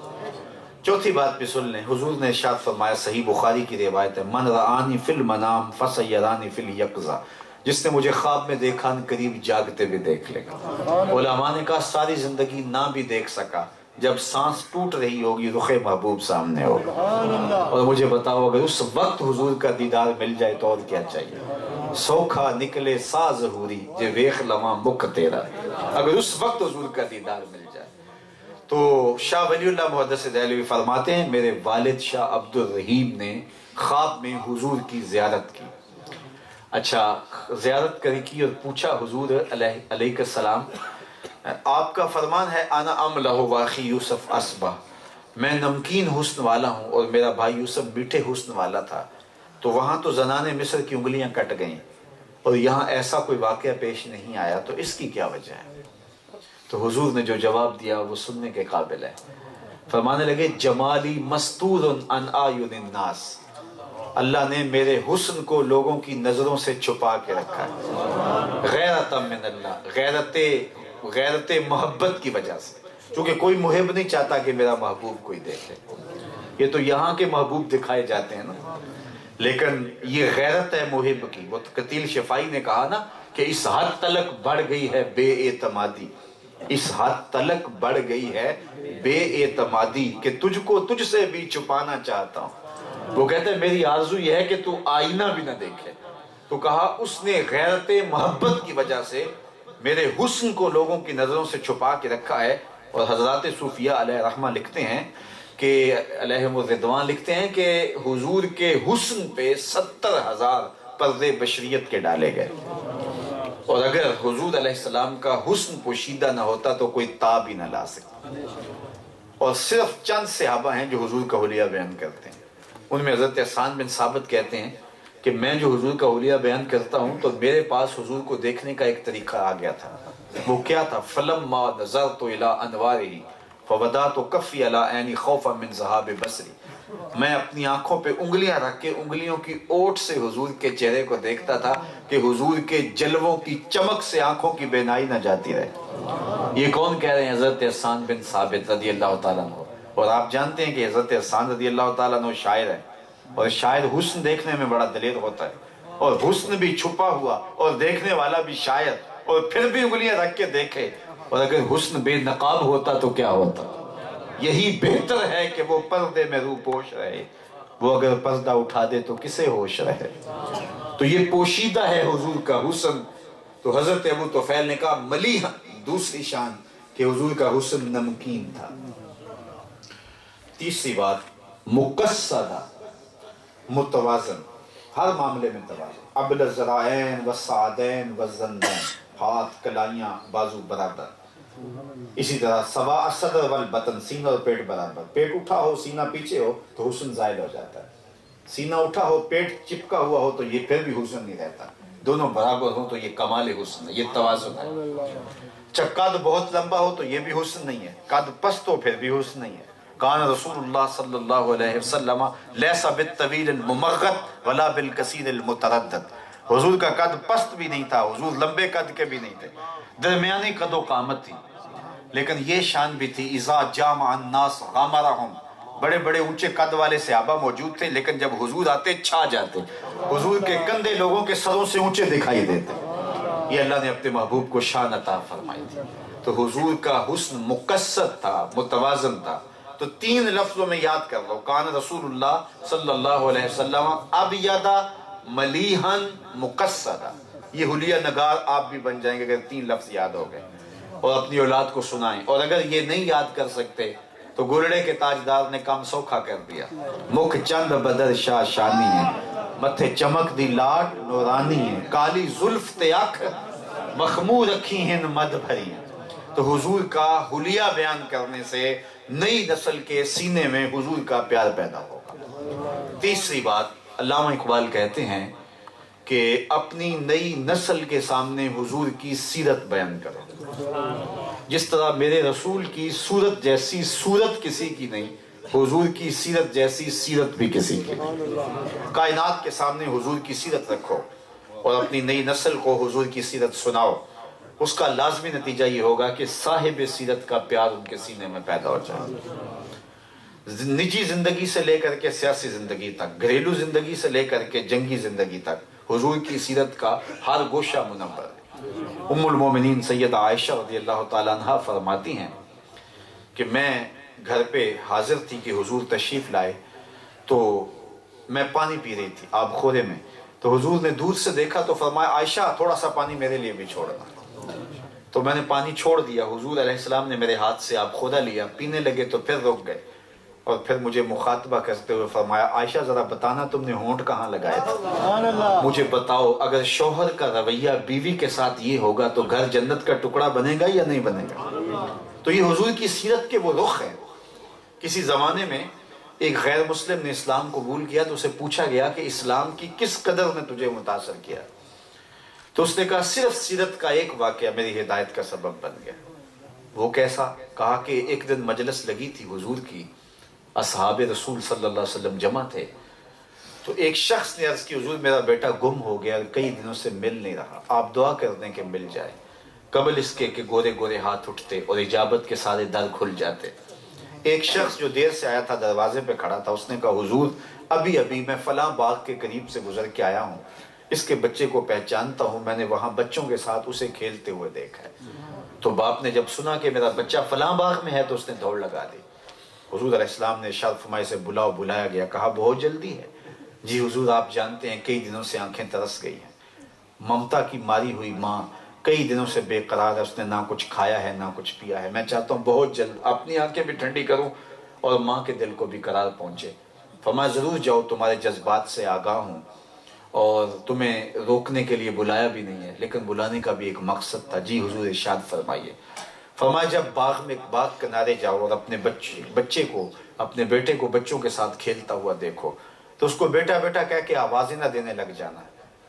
چوتھی بات بھی سن لیں. حضور نے ارشاد فرمایا، صحیح بخاری کی روایت ہے، من رآنی فی المنام فسیرانی فی الیقظہ، جس نے مجھے خواب میں دیکھا ان قریب جاگتے بھی دیکھ لے گا. علماء نے کہا ساری زندگی نہ بھی دیکھ سکا، جب سانس ٹوٹ رہی ہوگی رخ محبوب سامنے ہوگا. اور مجھے بتاؤ اگر اس وقت حضور کا دیدار مل جائے تو اور کیا چاہیے. سوکھا نکلے سا ظہوری جے ویخ لواں مکھ تیرا. اگر اس وقت حضور کا دیدار مل جائے تو شاہ ولی اللہ محدث دہلوی فرماتے ہیں میرے والد شاہ عبد الرحیم نے خواب میں حضور کی زیارت کی. اچھا زیارت کی اور پوچھا حضور علیہ السلام آپ کا فرمان ہے انا املہ واخی یوسف اسبہ، میں نمکین حسن والا ہوں اور میرا بھائی یوسف میٹھے حسن والا تھا، تو وہاں تو زنان مصر کی انگلیاں کٹ گئیں اور یہاں ایسا کوئی واقعہ پیش نہیں آیا، تو اس کی کیا وجہ ہے؟ تو حضور نے جو جواب دیا وہ سننے کے قابل ہے. فرمانے لگے جمالی مستور عن اعین الناس، اللہ نے میرے حسن کو لوگوں کی نظروں سے چھپا کے رکھا ہے. غیرت من اللہ، غیرت محبت کی وجہ سے، چونکہ کوئی محب نہیں چاہتا کہ میرا محبوب کوئی دیکھے. یہ تو یہاں کے محبوب دکھائے جاتے ہیں نا، لیکن یہ غیرت ہے محب کی. وہ قتیل شفائی نے کہا نا کہ اس حد تلک بڑھ گئی ہے بے اعتمادی، اس حد تلک بڑھ گئی ہے بے اعتمادی کہ تجھ کو تجھ سے بھی چھپانا چاہتا ہوں. وہ کہتے ہیں میری آرزو یہ ہے کہ تو آئینہ بھی نہ دیکھے. تو کہا اس نے غیرت محبت کی وجہ سے میرے حسن کو لوگوں کی نظروں سے چھپا کے رکھا ہے. اور حضرات صوفیہ علیہ رحمہ لکھتے ہیں کہ علیہم الرضوان لکھتے ہیں کہ حضور کے حسن پہ 70,000 پردے بشریت کے ڈالے گئے، اور اگر حضور علیہ السلام کا حسن پوشیدہ نہ ہوتا تو کوئی تاب ہی نہ لا سکتا. اور صرف چند صحابہ ہیں جو حضور کا حلیہ بیان کرتے ہیں. ان میں حضرت حسان بن ثابت کہتے ہیں کہ میں جو حضور کا حلیہ بیان کرتا ہوں تو میرے پاس حضور کو دیکھنے کا ایک طریقہ آ گیا تھا. وہ کیا تھا؟ فلما نظرت الى انوارہ فوضعت کفی علی عینی خوفا من ذہاب بصری، میں اپنی آنکھوں پہ انگلیاں رکھ کے انگلیوں کی اوٹ سے حضور کے چہرے کو دیکھتا تھا کہ حضور کے جلووں کی چمک سے آنکھوں کی بینائی نہ جاتی رہے. یہ کون کہہ رہے ہیں؟ حضرت حسان بن ثابت رضی اللہ تعالیٰ عنہ. اور آپ جانتے ہیں کہ حضرت حسان رضی اللہ تعالیٰ عنہ شاعر ہے، اور شاعر حسن دیکھنے میں بڑا دلیر ہوتا ہے، اور حسن بھی چھپا ہوا اور دیکھنے والا بھی شاعر، اور پھر بھی انگلیاں رکھ کے دیکھے. اور اگر حسن بے نقاب ہوتا تو کیا ہوتا؟ یہی بہتر ہے کہ وہ پردے میں روح پوش رہے، وہ اگر پردہ اٹھا دے تو کسے ہوش رہے. تو یہ پوشیدہ ہے حضور کا حسن. تو حضرت ابو طفیل نے کہا ملیح، دوسری شان کہ حضور کا حسن نمکین تھا. تیسری بات مقصدہ، متوازن، ہر معاملے میں توازن. ابل الذراعین والساعدین والزندین، ہاتھ کلائیاں بازو برابر. اسی طرح سوا الصدر والبطن، سینہ اور پیٹ برابر. پیٹ اٹھا ہو سینہ پیچھے ہو تو حسن زائل ہو جاتا ہے. سینہ اٹھا ہو پیٹ چپکا ہوا ہو تو یہ پھر بھی حسن نہیں رہتا. دونوں برابر ہوں تو یہ کمال حسن ہے، یہ توازن ہے. قد بہت لمبا ہو تو یہ بھی حسن نہیں ہے، قد پست ہو پھر بھی حسن نہیں ہے۔ کان رسول اللہ صلی اللہ علیہ وسلم لیس بالطویل الممغط ولا بالکثیر المتردد، حضور کا قد پست بھی نہیں تھا، حضور لمبے قد کے بھی نہیں تھے، درمیانی قد و قامت تھی، لیکن یہ شان بھی تھی اذا جامع الناس غامرہم، بڑے بڑے اونچے قد والے صحابہ موجود تھے، لیکن جب حضور آتے چھا جاتے، حضور کے کندھے لوگوں کے سروں سے اونچے دکھائی دیتے۔ یہ اللہ نے اپنے محبوب کو شان عطا فرمائی تھی۔ تو حضور کا حسن مقصد تھا، متوازن تھا۔ تو 3 لفظوں میں یاد کر لو، کان رسول اللہ صلی اللہ علیہ وسلم ابیض ملیحا مقصدا، یہ حلیہ نگار آپ بھی بن جائیں گے اگر 3 لفظ یاد ہو گئے، اور اپنی اولاد کو سنائیں۔ اور اگر یہ نہیں یاد کر سکتے تو گرڑے کے تاجدار نے کام سوکھا کر دیا، مکھ چند بدر شاہ شانی ہے، متھے چمک دی لاٹ نورانی ہے، کالی زلف تے اکھ مخمور رکھی ہیں مد بھری ہیں۔ تو حضور کا حلیہ بیان کرنے سے نئی نسل کے سینے میں حضور کا پیار پیدا ہوگا۔ تیسری بات، علامہ اقبال کہتے ہیں کہ اپنی نئی نسل کے سامنے حضور کی سیرت بیان کرو، جس طرح میرے رسول کی صورت جیسی صورت کسی کی نہیں، حضور کی سیرت جیسی سیرت بھی کسی کی نہیں۔ کائنات کے سامنے حضور کی سیرت رکھو اور اپنی نئی نسل کو حضور کی سیرت سناؤ، اس کا لازمی نتیجہ یہ ہوگا کہ صاحب سیرت کا پیار ان کے سینے میں پیدا ہو جائے۔ نجی زندگی سے لے کر کے سیاسی زندگی تک، گھریلو زندگی سے لے کر کے جنگی زندگی تک، حضور کی سیرت کا ہر گوشہ منور ہے۔ ام المومنین سیدہ عائشہ رضی اللہ تعالیٰ عنہ فرماتی ہیں کہ میں گھر پہ حاضر تھی کہ حضور تشریف لائے، تو میں پانی پی رہی تھی آب خورے میں، تو حضور نے دور سے دیکھا تو فرمایا عائشہ تھوڑا سا پانی میرے لیے بھی چھوڑنا۔ تو میں نے پانی چھوڑ دیا، حضور علیہ السلام نے میرے ہاتھ سے آب خورا لیا، پینے لگے تو پھر رک گئے، اور پھر مجھے مخاطبہ کرتے ہوئے فرمایا عائشہ ذرا بتانا تم نے ہونٹ کہاں لگائے تھے، مجھے بتاؤ اگر شوہر کا رویہ بیوی کے ساتھ یہ ہوگا تو گھر جنت کا ٹکڑا بنے گا یا نہیں بنے گا؟ تو یہ حضور کی سیرت کے وہ رخ ہیں۔ کسی زمانے میں ایک غیر مسلم نے اسلام قبول کیا تو اسے پوچھا گیا کہ اسلام کی کس قدر نے تجھے متاثر کیا؟ تو اس نے کہا صرف سیرت کا ایک واقعہ میری ہدایت کا سبب بن گیا۔ وہ کیسا؟ کہا کہ ایک دن مجلس لگی تھی حضور کی، اصحاب رسول صلی اللہ علیہ وسلم جمع تھے، تو ایک شخص نے عرض کی حضور میرا بیٹا گم ہو گیا، کئی دنوں سے مل نہیں رہا، آپ دعا کر دیں کہ مل جائے۔ قبل اس کے کہ گورے گورے ہاتھ اٹھتے اور اجابت کے سارے در کھل جاتے۔ ایک شخص جو دیر سے آیا تھا دروازے پہ کھڑا تھا، اس نے کہا حضور ابھی میں فلاں باغ کے قریب سے گزر کے آیا ہوں، اس کے بچے کو پہچانتا ہوں، میں نے وہاں بچوں کے ساتھ اسے کھیلتے ہوئے دیکھا ہے۔ تو باپ نے جب سنا کہ میرا بچہ فلاں باغ میں ہے تو اس نے دوڑ لگا دی۔ حضور علیہ السلام نے ارشاد فرمایا سے بلایا گیا، کہا بہت جلدی ہے؟ جی حضور آپ جانتے ہیں کئی دنوں سے آنکھیں ترس گئی ہیں، ممتا کی ماری ہوئی ماں کئی دنوں سے بے قرار ہے، اس نے نہ کچھ کھایا ہے نہ کچھ پیا ہے، میں چاہتا ہوں بہت جلد اپنی آنکھیں بھی ٹھنڈی کروں اور ماں کے دل کو بھی قرار پہنچے۔ فرمایا ضرور جاؤ، تمہارے جذبات سے آگاہ ہوں اور تمہیں روکنے کے لیے بلایا بھی نہیں ہے، لیکن بلانے کا بھی ایک مقصد تھا۔ جی حضور ارشاد فرمائیے۔ فرمایا جب باغ کنارے جاؤ اور اپنے بچے کو، اپنے بیٹے کو بچوں کے ساتھ کھیلتا ہوا دیکھو تو اس کو بیٹا بیٹا کہہ کے آوازیں نہ دینے لگ جانا،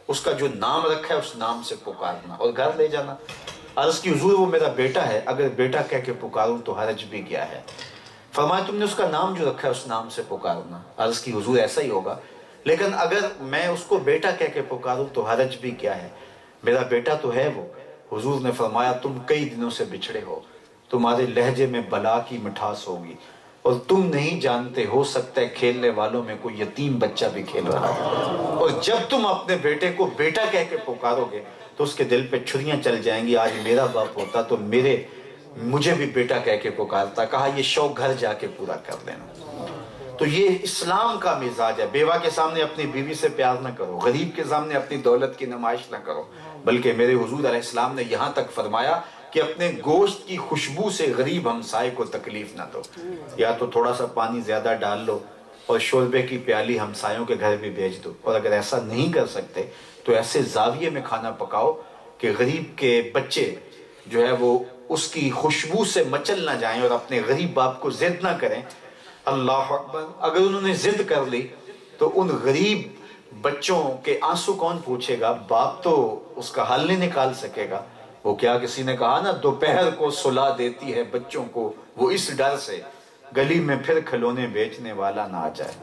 اس کا جو نام رکھا ہے اس نام سے پکارنا اور گھر لے جانا۔ عرض کی حضور وہ میرا بیٹا ہے، اگر بیٹا کہہ کے پکاروں تو حرج بھی کیا ہے؟ فرمایا تم نے اس کا نام جو رکھا ہے اس نام سے پکارنا۔ عرض کی حضور ایسا ہی ہوگا، لیکن اگر میں اس کو بیٹا کہہ کے پکاروں تو حرج بھی کیا ہے؟ میرا بیٹا تو ہے وہ۔ حضور نے فرمایا تم کئی دنوں سے بچھڑے ہو، تمہارے لہجے میں بلا کی مٹھاس ہوگی اور تم نہیں جانتے، ہو سکتا ہے کھیلنے والوں میں کوئی یتیم بچہ بھی کھیل رہا ہے، اور جب تم اپنے بیٹے کو بیٹا کہہ کے پکارو گے تو اس کے دل پہ چھریاں چل جائیں گی، آج میرا باپ ہوتا تو مجھے بھی بیٹا کہہ کے پکارتا۔ کہا یہ شوق گھر جا کے پورا کر لینا۔ تو یہ اسلام کا مزاج ہے، بیوہ کے سامنے اپنی بیوی سے پیار نہ کرو، غریب کے سامنے اپنی دولت کی نمائش نہ کرو، بلکہ میرے حضور علیہ السلام نے یہاں تک فرمایا کہ اپنے گوشت کی خوشبو سے غریب ہمسائے کو تکلیف نہ دو، یا تو تھوڑا سا پانی زیادہ ڈال لو اور شوربے کی پیالی ہمسایوں کے گھر بھی بھیج دو، اور اگر ایسا نہیں کر سکتے تو ایسے زاویے میں کھانا پکاؤ کہ غریب کے بچے جو ہے وہ اس کی خوشبو سے مچل نہ جائیں اور اپنے غریب باپ کو ضد نہ کریں۔ اللہ اکبر، اگر انہوں نے ضد کر لی تو ان غریب بچوں کے آنسو کون پوچھے گا؟ باپ تو اس کا حل نہیں نکال سکے گا، وہ کیا کسی نے کہا نا، دوپہر کو سلا دیتی ہے بچوں کو وہ اس ڈر سے، گلی میں پھر کھلونے بیچنے والا نہ آ جائے۔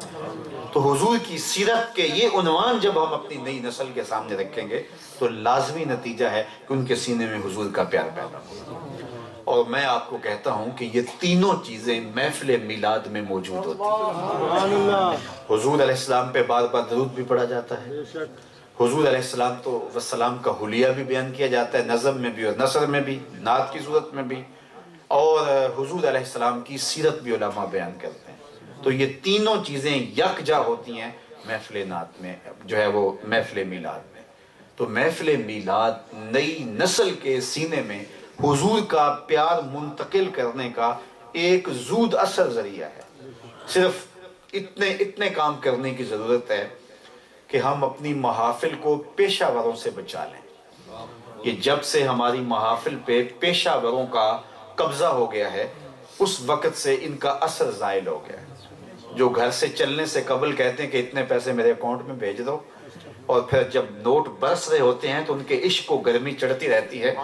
تو حضور کی سیرت کے یہ عنوان جب ہم اپنی نئی نسل کے سامنے رکھیں گے تو لازمی نتیجہ ہے کہ ان کے سینے میں حضور کا پیار پیدا ہوگا۔ اور میں آپ کو کہتا ہوں کہ یہ تینوں چیزیں محفل میلاد میں موجود ہوتی ہیں۔ حضور علیہ السلام پہ بار بار درود بھی پڑھا جاتا ہے، حضور علیہ السلام تو والسلام کا حلیہ بھی بیان کیا جاتا ہے، نظم میں بھی اور نثر میں بھی، نعت کی صورت میں بھی، اور حضور علیہ السلام کی سیرت بھی علماء بیان کرتے ہیں۔ تو یہ تینوں چیزیں یکجا ہوتی ہیں محفل نعت میں، جو ہے وہ محفل میلاد میں۔ تو محفل میلاد نئی نسل کے سینے میں حضور کا پیار منتقل کرنے کا ایک زود اثر ذریعہ ہے۔ صرف اتنے کام کرنے کی ضرورت ہے کہ ہم اپنی محافل کو پیشہ وروں سے بچا لیں۔ یہ جب سے ہماری محافل پہ پیشہ وروں کا قبضہ ہو گیا ہے، اس وقت سے ان کا اثر زائل ہو گیا ہے۔ جو گھر سے چلنے سے قبل کہتے ہیں کہ اتنے پیسے میرے اکاؤنٹ میں بھیج دو، اور پھر جب نوٹ برس رہے ہوتے ہیں تو ان کے عشق کو گرمی چڑھتی رہتی ہے،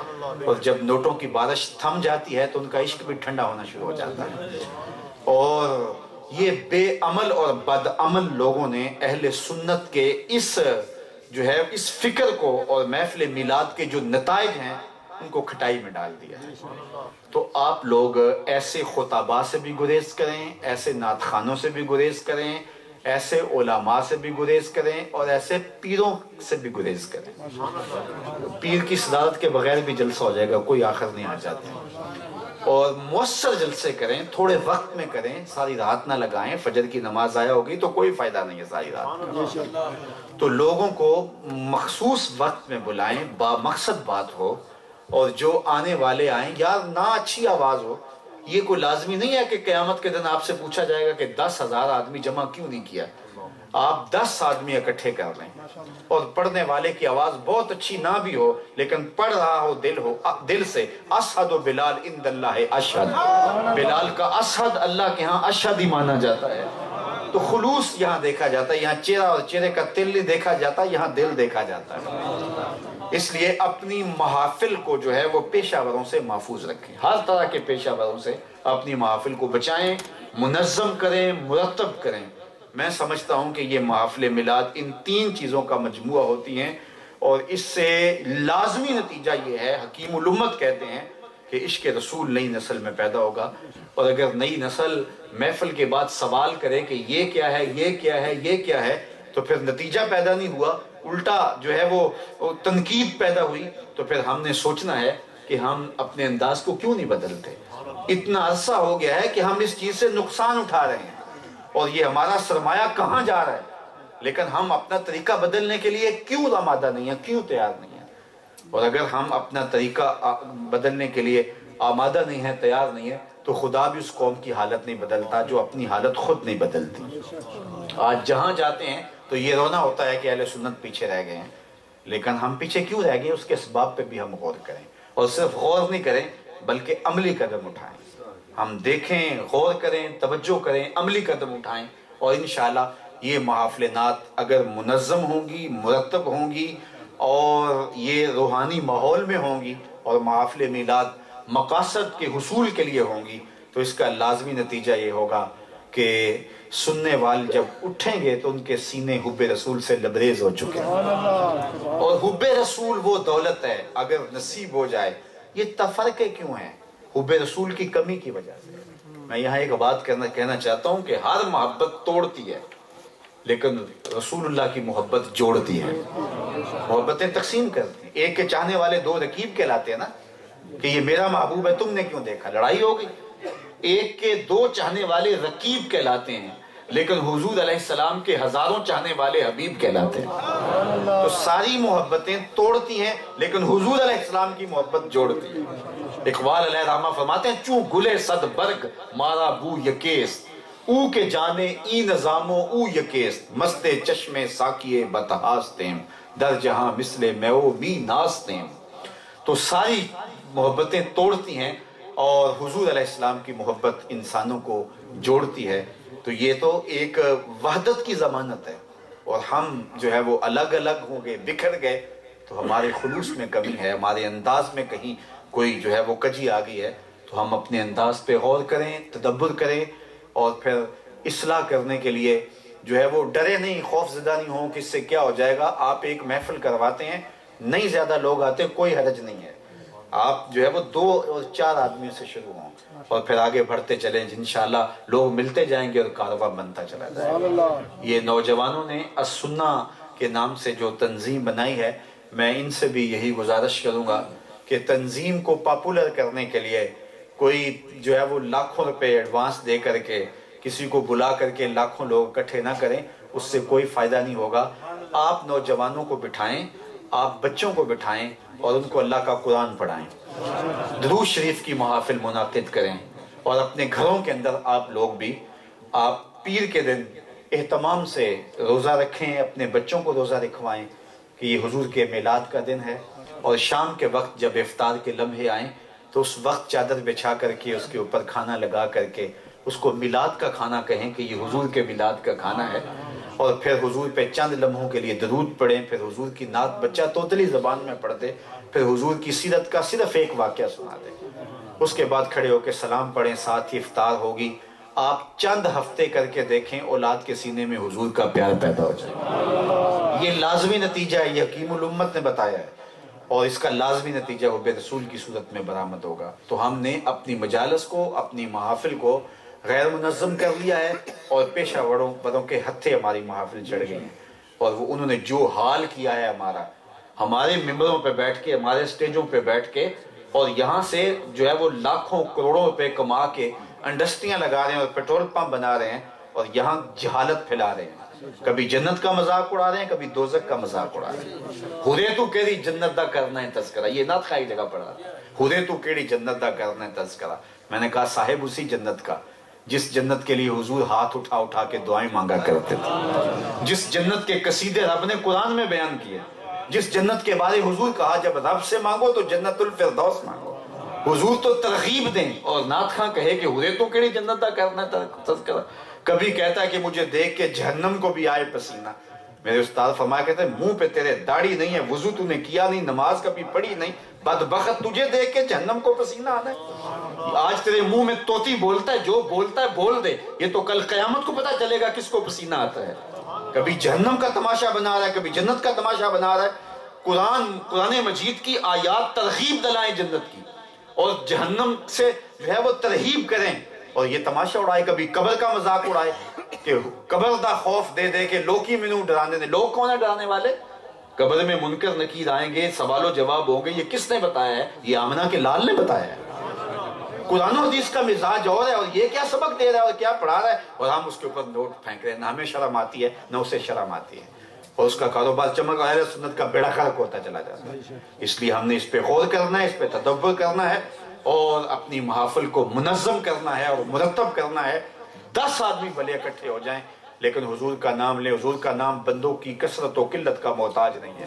اور جب نوٹوں کی بارش تھم جاتی ہے تو ان کا عشق بھی ٹھنڈا ہونا شروع ہو جاتا ہے۔ اور یہ بے عمل اور بد عمل لوگوں نے اہل سنت کے اس فکر کو اور محفل میلاد کے جو نتائج ہیں ان کو کھٹائی میں ڈال دیا ہے۔ تو آپ لوگ ایسے خطباء سے بھی گریز کریں، ایسے نعت خوانوں سے بھی گریز کریں، ایسے علماء سے بھی گریز کریں، اور ایسے پیروں سے بھی گریز کریں۔ پیر کی صدارت کے بغیر بھی جلسہ ہو جائے گا، کوئی آخر نہیں آ جاتے۔ اور مؤثر جلسے کریں، تھوڑے وقت میں کریں، ساری رات نہ لگائیں۔ فجر کی نماز ضائع ہوگی تو کوئی فائدہ نہیں ہے ساری رات۔ تو لوگوں کو مخصوص وقت میں بلائیں، با مقصد بات ہو، اور جو آنے والے آئیں، یار نہ اچھی آواز ہو۔ یہ کوئی لازمی نہیں ہے کہ قیامت کے دن آپ سے پوچھا جائے گا کہ 10,000 آدمی جمع کیوں نہیں کیا۔ آپ 10 آدمی اکٹھے کر لیں، اور پڑھنے والے کی آواز بہت اچھی نہ بھی ہو لیکن پڑھ رہا ہو دل سے، اشہد بلال عند اللہ اشہد، بلال کا اشہد اللہ کے ہاں اشہد ہی مانا جاتا ہے۔ تو خلوص یہاں دیکھا جاتا ہے، یہاں چہرہ اور چہرے کا تل نہیں دیکھا جاتا، یہاں دل دیکھا جاتا ہے۔ اس لیے اپنی محافل کو جو ہے وہ پیشہ وروں سے محفوظ رکھیں، ہر طرح کے پیشہ وروں سے اپنی محافل کو بچائیں، منظم کریں، مرتب کریں۔ میں سمجھتا ہوں کہ یہ محافل میلاد ان تین چیزوں کا مجموعہ ہوتی ہیں، اور اس سے لازمی نتیجہ یہ ہے، حکیم الامت کہتے ہیں کہ عشق رسول نئی نسل میں پیدا ہوگا۔ اور اگر نئی نسل محفل کے بعد سوال کرے کہ یہ کیا ہے، یہ کیا ہے، یہ کیا ہے، تو پھر نتیجہ پیدا نہیں ہوا، الٹا جو ہے وہ تنقید پیدا ہوئی، تو پھر ہم نے سوچنا ہے کہ ہم اپنے انداز کو کیوں نہیں بدلتے۔ اتنا عرصہ ہو گیا ہے کہ ہم اس چیز سے نقصان اٹھا رہے ہیں، اور یہ ہمارا سرمایہ کہاں جا رہا ہے، لیکن ہم اپنا طریقہ بدلنے کے لیے کیوں آمادہ نہیں ہیں، کیوں تیار نہیں ہیں۔ اور اگر ہم اپنا طریقہ بدلنے کے لیے آمادہ نہیں ہیں، تیار نہیں ہیں، تو خدا بھی اس قوم کی حالت نہیں بدلتا جو اپنی حالت خود نہیں بدلتی۔ آج جہاں جاتے ہیں تو یہ رونا ہوتا ہے کہ اہل سنت پیچھے رہ گئے ہیں، لیکن ہم پیچھے کیوں رہ گئے اس کے اسباب پہ بھی ہم غور کریں، اور صرف غور نہیں کریں بلکہ عملی قدم اٹھائیں۔ ہم دیکھیں، غور کریں، توجہ کریں، عملی قدم اٹھائیں، اور انشاءاللہ یہ محافل نعت اگر منظم ہوں گی، مرتب ہوں گی، اور یہ روحانی ماحول میں ہوں گی، اور محافل میلاد مقاصد کے حصول کے لیے ہوں گی، تو اس کا لازمی نتیجہ یہ ہوگا کہ سننے والے جب اٹھیں گے تو ان کے سینے حب رسول سے لبریز ہو چکے ہیں۔ اور حب رسول وہ دولت ہے اگر نصیب ہو جائے۔ یہ تفرقے کیوں ہیں؟ حب رسول کی کمی کی وجہ سے۔ میں یہاں ایک بات کہنا چاہتا ہوں کہ ہر محبت توڑتی ہے لیکن رسول اللہ کی محبت جوڑتی ہے، محبتیں تقسیم کرتی ہیں۔ ایک کے چاہنے والے دو رقیب کہلاتے ہیں نا، کہ یہ میرا محبوب ہے تم نے کیوں دیکھا، لڑائی ہو گئی۔ ایک کے دو چاہنے والے رقیب کہلاتے ہیں لیکن حضور علیہ السلام کے ہزاروں چاہنے والے حبیب کہلاتے ہیں۔ تو ساری محبتیں توڑتی ہیں لیکن حضور علیہ السلام کی محبت جوڑتی ہے۔ اقبال علیہ الرحمہ فرماتے ہیں، چوں گلے صد برگ مارا بو یکیست، او کے جانے ای نظامو او یکیست، مست چشم ساکیے بتہاستیم، در جہاں مثل میو می ناستیم۔ تو ساری محبتیں توڑتی ہیں اور حضور علیہ السلام کی محبت انسانوں کو جوڑتی ہے۔ تو یہ تو ایک وحدت کی ضمانت ہے، اور ہم جو ہے وہ الگ الگ ہوں گے، بکھر گئے تو ہمارے خلوص میں کمی ہے، ہمارے انداز میں کہیں کوئی جو ہے وہ کجی آ گئی ہے، تو ہم اپنے انداز پہ غور کریں، تدبر کریں، اور پھر اصلاح کرنے کے لیے جو ہے وہ ڈرے نہیں، خوف زدہ نہیں ہوں کہ اس سے کیا ہو جائے گا۔ آپ ایک محفل کرواتے ہیں، نہیں زیادہ لوگ آتے، کوئی حرج نہیں ہے، آپ جو ہے وہ 2 اور 4 آدمیوں سے شروع ہوں اور پھر آگے بڑھتے چلیں، انشاءاللہ لوگ ملتے جائیں گے اور کاروبار بنتا چلا جائے گا۔ یہ نوجوانوں نے السنہ کے نام سے جو تنظیم بنائی ہے، میں ان سے بھی یہی گزارش کروں گا کہ تنظیم کو پاپولر کرنے کے لیے کوئی جو ہے وہ لاکھوں روپے ایڈوانس دے کر کے کسی کو بلا کر کے لاکھوں لوگ اکٹھے نہ کریں، اس سے کوئی فائدہ نہیں ہوگا۔ آپ نوجوانوں کو بٹھائیں، آپ بچوں کو بٹھائیں اور ان کو اللہ کا قرآن پڑھائیں، درود شریف کی محافل منعقد کریں، اور اپنے گھروں کے اندر آپ لوگ بھی آپ پیر کے دن اہتمام سے روزہ رکھیں، اپنے بچوں کو روزہ رکھوائیں کہ یہ حضور کے میلاد کا دن ہے، اور شام کے وقت جب افطار کے لمحے آئیں تو اس وقت چادر بچھا کر کے اس کے اوپر کھانا لگا کر کے اس کو میلاد کا کھانا کہیں کہ یہ حضور کے میلاد کا کھانا ہے، اور پھر حضور پہ چند لمحوں کے لیے درود پڑھیں، پھر حضور کی نعت بچہ توتلی زبان میں پڑھ دے، پھر حضور کی سیرت کا صرف ایک واقعہ سنا دے، اس کے بعد کھڑے ہو کے سلام پڑھیں، ساتھ ہی افطار ہوگی۔ آپ چند ہفتے کر کے دیکھیں، اولاد کے سینے میں حضور کا پیار پیدا ہو جائے۔ یہ لازمی نتیجہ ہے، یہ حکیم الامت نے بتایا ہے، اور اس کا لازمی نتیجہ حب رسول کی صورت میں برآمد ہوگا۔ تو ہم نے اپنی مجالس کو، اپنی محافل کو غیر منظم کر لیا ہے، اور پیشہ وروں کے ہتھے ہماری محافل چڑھ گئی ہیں، اور وہ انہوں نے جو حال کیا ہے ہمارے ممبروں پہ بیٹھ کے، ہمارے سٹیجوں پہ بیٹھ کے، اور یہاں سے جو ہے وہ لاکھوں کروڑوں روپے کما کے انڈسٹریاں لگا رہے ہیں اور پیٹرول پمپ بنا رہے ہیں، اور یہاں جہالت پھیلا رہے ہیں، کبھی جنت کا مذاق اڑا رہے ہیں، کبھی دوزخ کا مذاق اڑا رہے ہیں۔ خودے تو کیڑی جنت دا کرنا ہے تذکرہ، یہ نعت خائی جگہ پڑھا، خودے تو کیڑی جنت دا کرنا ہے تذکرہ۔ میں نے کہا صاحب اسی جنت کا جس جنت کے لیے حضور ہاتھ اٹھا اٹھا کے دعائیں مانگا کرتے تھے، جس جنت کے قصیدے رب نے قرآن میں بیان کیے، جس جنت کے بارے حضور کہا جب رب سے مانگو تو جنت الفردوس مانگو۔ حضور تو ترغیب دیں، اور نعت خاں کہے کہ حضور تو کیڑی جنت دا کرنا تذکرہ۔ کبھی کہتا ہے کہ مجھے دیکھ کے جہنم کو بھی آئے پسینہ۔ میرے استاد فرمایا کہتے ہیں منہ پہ تیرے داڑھی نہیں ہے، وضو تو نے کیا نہیں، نماز کبھی پڑھی نہیں، بدبخت تجھے دیکھ کے جہنم کو پسینہ آنا ہے۔ آج تیرے منہ میں طوطی بولتا ہے، جو بولتا ہے بول دے، یہ تو کل قیامت کو پتہ چلے گا کس کو پسینہ آتا ہے۔ کبھی جہنم کا تماشا بنا رہا ہے، کبھی جنت کا تماشا بنا رہا ہے۔ قرآن مجید کی آیات ترغیب دلائیں جنت کی، اور جہنم سے جو ہے وہ ترہیب کریں، اور یہ تماشا اڑائے، کبھی قبر کا مذاق اڑائے کہ قبر دا خوف دے دے کہ لوکی منو ڈرانے دے۔ لوگ کون ہے ڈرانے والے؟ قبر میں منکر نکیر آئیں گے، سوال و جواب ہوں گے، یہ کس نے بتایا ہے؟ یہ آمنہ کے لال نے بتایا ہے۔ قرآن و حدیث کا مزاج اور ہے، اور یہ کیا سبق دے رہا ہے اور کیا پڑھا رہا ہے، اور ہم اس کے اوپر نوٹ پھینک رہے ہیں۔ نہ ہمیں شرم آتی ہے، نہ اسے شرم آتی ہے، اور اس کا کاروبار چمک، اہل سنت کا بیڑا غرق ہوتا چلا جاتا ہے۔ اس لیے ہم نے اس پہ غور کرنا ہے، اس پہ تدبر کرنا ہے، اور اپنی محافل کو منظم کرنا ہے اور مرتب کرنا ہے۔ 10 آدمی بھلے اکٹھے ہو جائیں، لیکن حضور کا نام لیں۔ حضور کا نام بندوں کی کثرت و قلت کا محتاج نہیں ہے،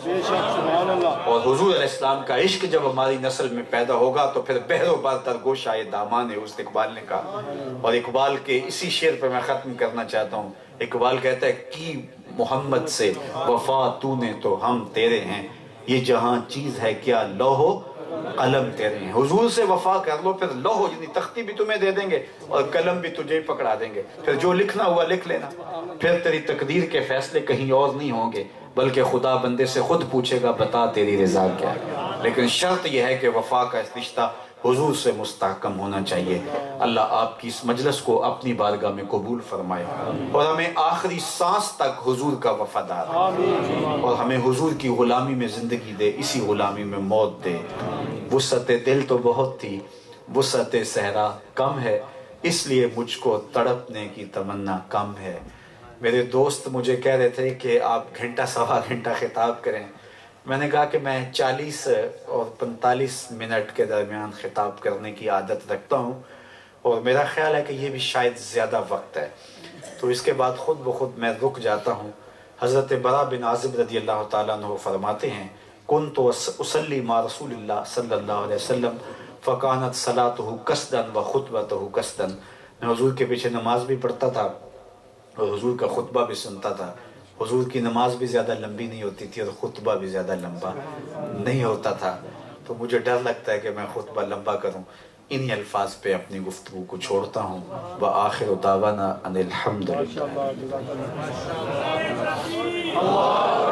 اور حضور علیہ السلام کا عشق جب ہماری نسل میں پیدا ہوگا تو پھر بحر و بر درگوش آئے دامان ہے، اس اقبال نے کہا۔ اور اقبال کے اسی شعر پہ میں ختم کرنا چاہتا ہوں۔ اقبال کہتا ہے کی محمد سے وفا تو نے تو ہم تیرے ہیں، یہ جہاں چیز ہے کیا لوح قلم تیرے ہیں۔ حضور سے وفا کر لو، پھر لوح یعنی تختی بھی تمہیں دے دیں گے اور قلم بھی تجھے پکڑا دیں گے، پھر جو لکھنا ہوا لکھ لینا۔ پھر تیری تقدیر کے فیصلے کہیں اور نہیں ہوں گے، بلکہ خدا بندے سے خود پوچھے گا بتا تیری رضا کیا ہے۔ لیکن شرط یہ ہے کہ وفا کا رشتہ حضور سے مستحکم ہونا چاہیے۔ اللہ آپ کی اس مجلس کو اپنی بارگاہ میں قبول فرمائے، اور ہمیں آخری سانس تک حضور کا وفادار رکھے، اور ہمیں حضور کی غلامی میں زندگی دے، اسی غلامی میں موت دے۔ وسعت دل تو بہت تھی، وسعت صحرا کم ہے، اس لیے مجھ کو تڑپنے کی تمنا کم ہے۔ میرے دوست مجھے کہہ رہے تھے کہ آپ گھنٹہ سوا گھنٹہ خطاب کریں۔ میں نے کہا کہ میں 40 اور 45 منٹ کے درمیان خطاب کرنے کی عادت رکھتا ہوں، اور میرا خیال ہے کہ یہ بھی شاید زیادہ وقت ہے، تو اس کے بعد خود بخود میں رک جاتا ہوں۔ حضرت برا بن عازب رضی اللہ تعالیٰ عنہ فرماتے ہیں کنت اصلی مع رسول اللہ صلی اللہ علیہ وسلم فکانت صلاتہ قصدا و خطبتہ قصدا۔ میں حضور کے پیچھے نماز بھی پڑھتا تھا اور حضور کا خطبہ بھی سنتا تھا، حضور کی نماز بھی زیادہ لمبی نہیں ہوتی تھی اور خطبہ بھی زیادہ لمبا نہیں ہوتا تھا، تو مجھے ڈر لگتا ہے کہ میں خطبہ لمبا کروں. انہی الفاظ پہ اپنی گفتگو کو چھوڑتا ہوں. وآخر دعوانا ان الحمد للہ.